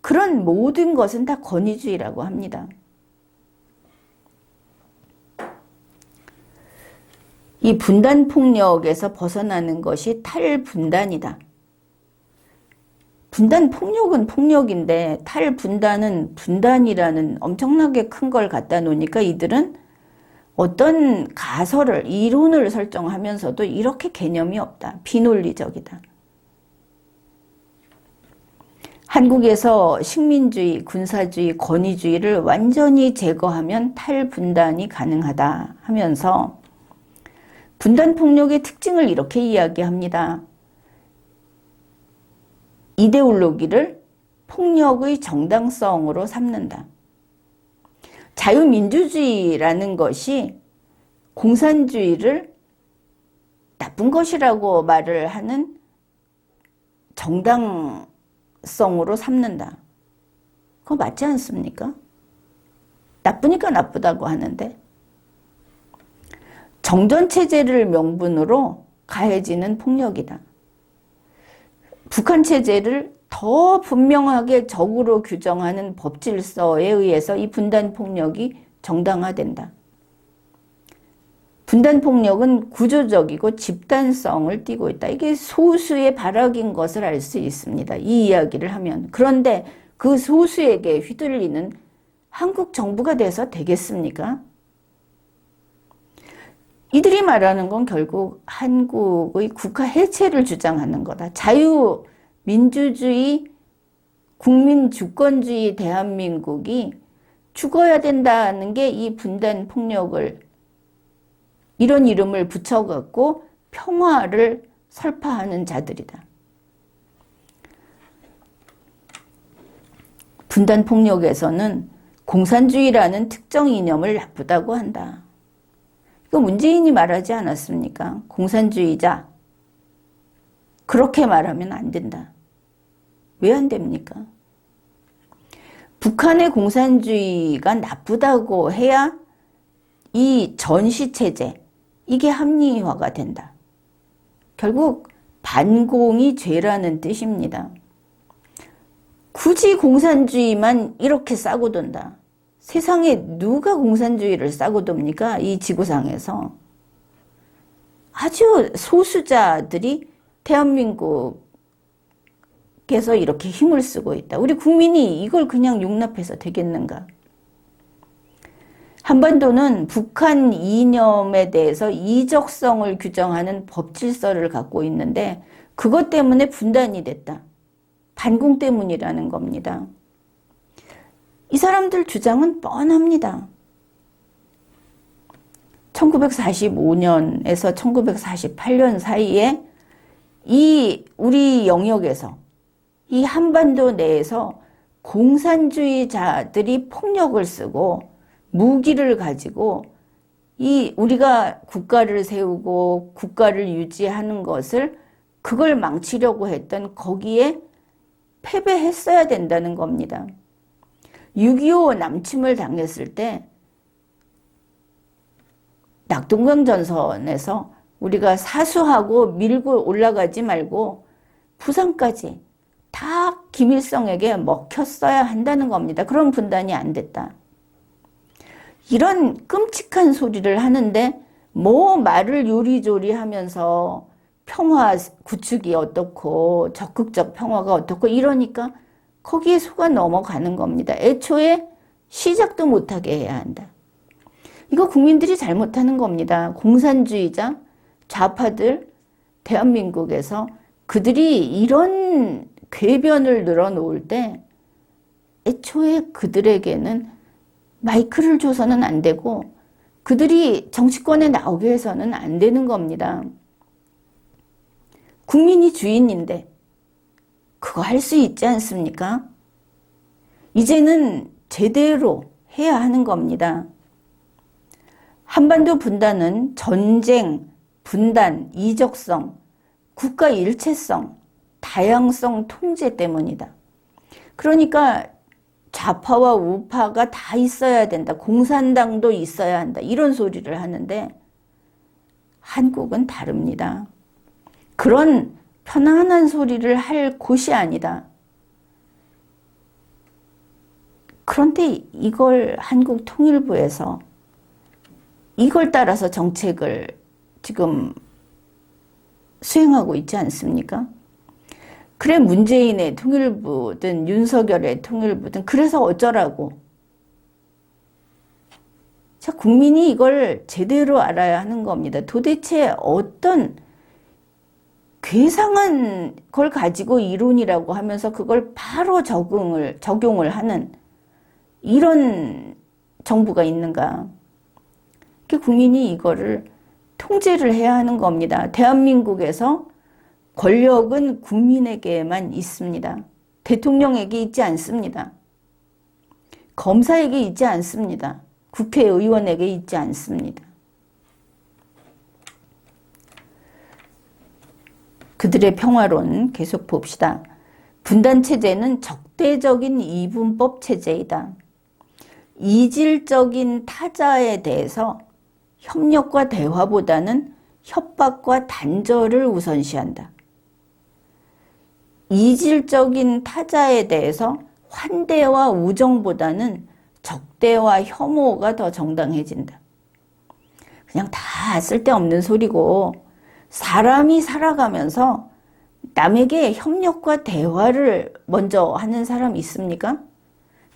그런 모든 것은 다 권위주의라고 합니다. 이 분단폭력에서 벗어나는 것이 탈분단이다. 분단폭력은 폭력인데 탈분단은 분단이라는 엄청나게 큰 걸 갖다 놓으니까 이들은 어떤 가설을, 이론을 설정하면서도 이렇게 개념이 없다. 비논리적이다. 한국에서 식민주의, 군사주의, 권위주의를 완전히 제거하면 탈분단이 가능하다 하면서 분단폭력의 특징을 이렇게 이야기합니다. 이데올로기를 폭력의 정당성으로 삼는다. 자유민주주의라는 것이 공산주의를 나쁜 것이라고 말을 하는 정당성으로 삼는다. 그거 맞지 않습니까? 나쁘니까 나쁘다고 하는데 정전체제를 명분으로 가해지는 폭력이다. 북한 체제를 더 분명하게 적으로 규정하는 법질서에 의해서 이 분단폭력이 정당화된다. 분단폭력은 구조적이고 집단성을 띠고 있다. 이게 소수의 발악인 것을 알 수 있습니다. 이 이야기를 하면. 그런데 그 소수에게 휘둘리는 한국 정부가 돼서 되겠습니까? 이들이 말하는 건 결국 한국의 국가 해체를 주장하는 거다. 자유민주주의, 국민주권주의 대한민국이 죽어야 된다는 게 이 분단폭력을 이런 이름을 붙여갖고 평화를 설파하는 자들이다. 분단폭력에서는 공산주의라는 특정 이념을 나쁘다고 한다. 이거 문재인이 말하지 않았습니까? 공산주의자. 그렇게 말하면 안 된다. 왜 안 됩니까? 북한의 공산주의가 나쁘다고 해야 이 전시체제, 이게 합리화가 된다. 결국 반공이 죄라는 뜻입니다. 굳이 공산주의만 이렇게 싸고 돈다. 세상에 누가 공산주의를 싸고 돕니까? 이 지구상에서. 아주 소수자들이 대한민국에서 이렇게 힘을 쓰고 있다. 우리 국민이 이걸 그냥 용납해서 되겠는가? 한반도는 북한 이념에 대해서 이적성을 규정하는 법질서를 갖고 있는데 그것 때문에 분단이 됐다. 반공 때문이라는 겁니다. 이 사람들 주장은 뻔합니다. 1945년에서 1948년 사이에 이 우리 영역에서 이 한반도 내에서 공산주의자들이 폭력을 쓰고 무기를 가지고 이 우리가 국가를 세우고 국가를 유지하는 것을 그걸 망치려고 했던 거기에 패배했어야 된다는 겁니다. 6.25 남침을 당했을 때 낙동강전선에서 우리가 사수하고 밀고 올라가지 말고 부산까지 다 김일성에게 먹혔어야 한다는 겁니다. 그런 분단이 안 됐다. 이런 끔찍한 소리를 하는데 뭐 말을 요리조리 하면서 평화 구축이 어떻고 적극적 평화가 어떻고 이러니까 거기에 속아 넘어가는 겁니다. 애초에 시작도 못하게 해야 한다. 이거 국민들이 잘못하는 겁니다. 공산주의자, 좌파들, 대한민국에서 그들이 이런 궤변을 늘어놓을 때 애초에 그들에게는 마이크를 줘서는 안 되고 그들이 정치권에 나오게 해서는 안 되는 겁니다. 국민이 주인인데 그거 할 수 있지 않습니까? 이제는 제대로 해야 하는 겁니다. 한반도 분단은 전쟁, 분단, 이적성, 국가 일체성, 다양성 통제 때문이다. 그러니까 좌파와 우파가 다 있어야 된다. 공산당도 있어야 한다. 이런 소리를 하는데 한국은 다릅니다. 그런 편안한 소리를 할 곳이 아니다. 그런데 이걸 한국통일부에서 이걸 따라서 정책을 지금 수행하고 있지 않습니까? 그래 문재인의 통일부든 윤석열의 통일부든 그래서 어쩌라고. 자, 국민이 이걸 제대로 알아야 하는 겁니다. 도대체 어떤 괴상한 걸 가지고 이론이라고 하면서 그걸 바로 적용을 하는 이런 정부가 있는가. 국민이 이거를 통제를 해야 하는 겁니다. 대한민국에서 권력은 국민에게만 있습니다. 대통령에게 있지 않습니다. 검사에게 있지 않습니다. 국회의원에게 있지 않습니다. 그들의 평화론 계속 봅시다. 분단체제는 적대적인 이분법 체제이다. 이질적인 타자에 대해서 협력과 대화보다는 협박과 단절을 우선시한다. 이질적인 타자에 대해서 환대와 우정보다는 적대와 혐오가 더 정당해진다. 그냥 다 쓸데없는 소리고 사람이 살아가면서 남에게 협력과 대화를 먼저 하는 사람 있습니까?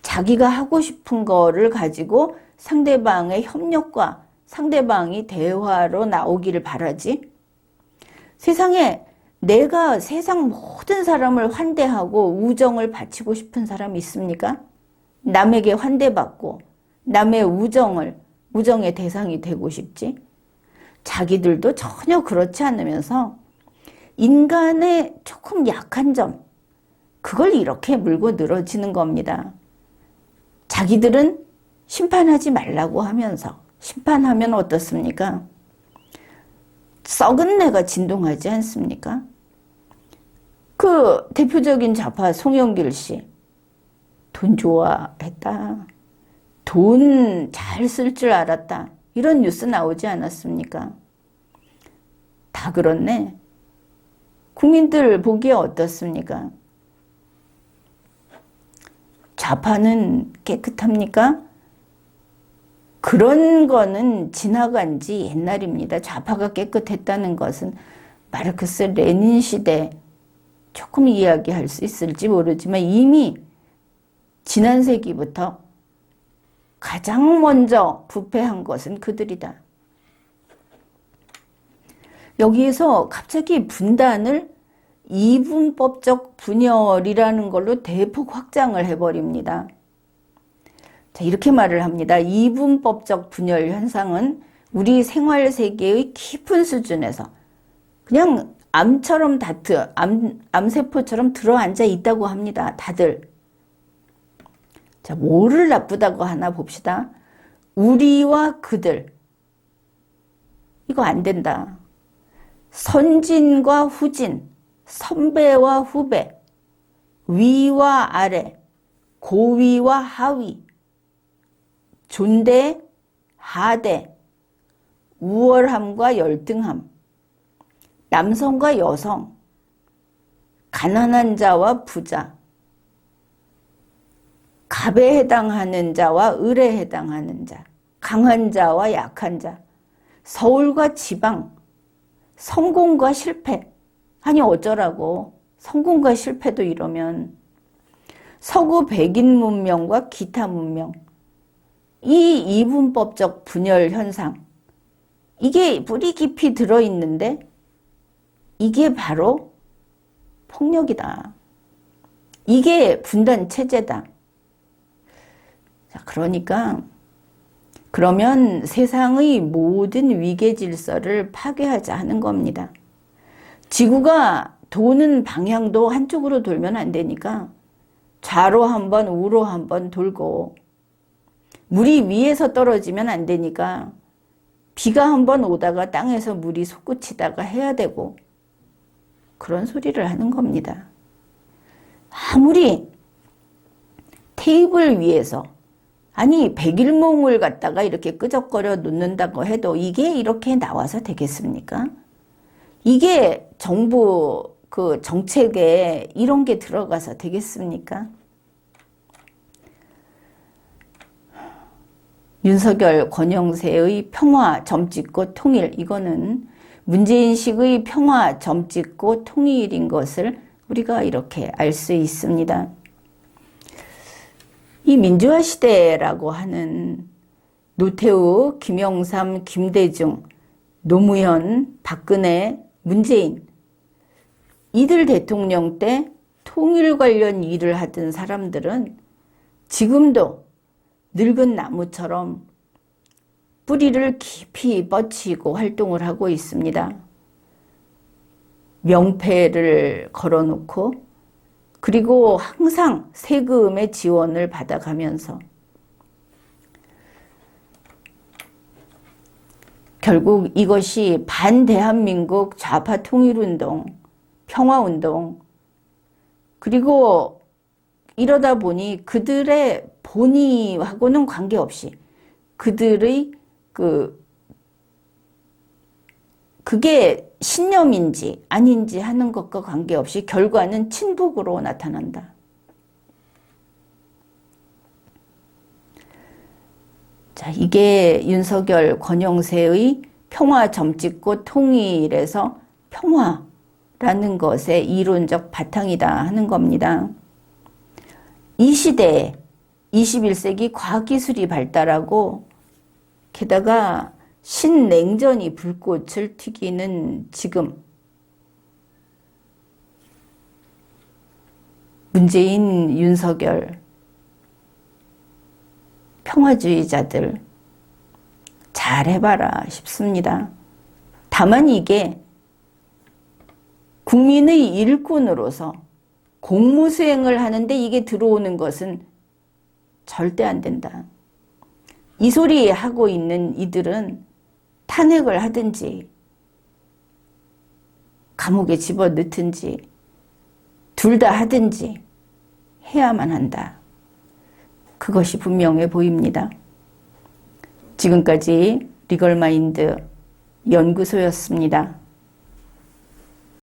자기가 하고 싶은 거를 가지고 상대방의 협력과 상대방이 대화로 나오기를 바라지. 세상에 내가 세상 모든 사람을 환대하고 우정을 바치고 싶은 사람이 있습니까? 남에게 환대받고 남의 우정의 대상이 되고 싶지. 자기들도 전혀 그렇지 않으면서 인간의 조금 약한 점, 그걸 이렇게 물고 늘어지는 겁니다. 자기들은 심판하지 말라고 하면서 심판하면 어떻습니까? 썩은 내가 진동하지 않습니까? 그 대표적인 좌파 송영길 씨, 돈 좋아했다. 돈 잘 쓸 줄 알았다. 이런 뉴스 나오지 않았습니까? 다 그렇네. 국민들 보기에 어떻습니까? 좌파는 깨끗합니까? 그런 거는 지나간 지 옛날입니다. 좌파가 깨끗했다는 것은 마르크스 레닌 시대 조금 이야기할 수 있을지 모르지만 이미 지난 세기부터 가장 먼저 부패한 것은 그들이다. 여기에서 갑자기 분단을 이분법적 분열이라는 걸로 대폭 확장을 해버립니다. 자, 이렇게 말을 합니다. 이분법적 분열 현상은 우리 생활 세계의 깊은 수준에서 그냥 암세포처럼 들어앉아 있다고 합니다. 다들. 자, 뭐를 나쁘다고 하나 봅시다. 우리와 그들. 이거 안 된다. 선진과 후진, 선배와 후배, 위와 아래, 고위와 하위, 존대, 하대, 우월함과 열등함, 남성과 여성, 가난한 자와 부자, 갑에 해당하는 자와 을에 해당하는 자, 강한 자와 약한 자, 서울과 지방, 성공과 실패. 아니 어쩌라고. 성공과 실패도 이러면. 서구 백인 문명과 기타 문명. 이 이분법적 분열 현상. 이게 뿌리 깊이 들어있는데 이게 바로 폭력이다. 이게 분단 체제다. 자, 그러니까 그러면 세상의 모든 위계 질서를 파괴하자 하는 겁니다. 지구가 도는 방향도 한쪽으로 돌면 안 되니까 좌로 한번 우로 한번 돌고, 물이 위에서 떨어지면 안 되니까 비가 한번 오다가 땅에서 물이 솟구치다가 해야 되고, 그런 소리를 하는 겁니다. 아무리 테이블 위에서, 아니 백일몽을 갖다가 이렇게 끄적거려 놓는다고 해도 이게 이렇게 나와서 되겠습니까? 이게 정부 그 정책에 이런 게 들어가서 되겠습니까? 윤석열, 권영세의 평화, 점찍고 통일, 이거는 문재인식의 평화, 점찍고 통일인 것을 우리가 이렇게 알 수 있습니다. 이 민주화 시대라고 하는 노태우, 김영삼, 김대중, 노무현, 박근혜, 문재인, 이들 대통령 때 통일 관련 일을 하던 사람들은 지금도 늙은 나무처럼 뿌리를 깊이 뻗치고 활동을 하고 있습니다. 명패를 걸어놓고, 그리고 항상 세금의 지원을 받아가면서 결국 이것이 반대한민국 좌파 통일운동, 평화운동, 그리고 이러다 보니 그들의 본의하고는 관계없이 그들의 그게 신념인지 아닌지 하는 것과 관계없이 결과는 친북으로 나타난다. 자, 이게 윤석열, 권영세의 평화, 점찍고 통일에서 평화라는 것의 이론적 바탕이다 하는 겁니다. 이 시대에 21세기 과학기술이 발달하고 게다가 신냉전이 불꽃을 튀기는 지금, 문재인, 윤석열, 평화주의자들 잘해봐라 싶습니다. 다만 이게 국민의 일꾼으로서 공무수행을 하는데 이게 들어오는 것은 절대 안 된다. 이 소리 하고 있는 이들은 탄핵을 하든지 감옥에 집어넣든지 둘 다 하든지 해야만 한다. 그것이 분명해 보입니다. 지금까지 리걸마인드 연구소였습니다.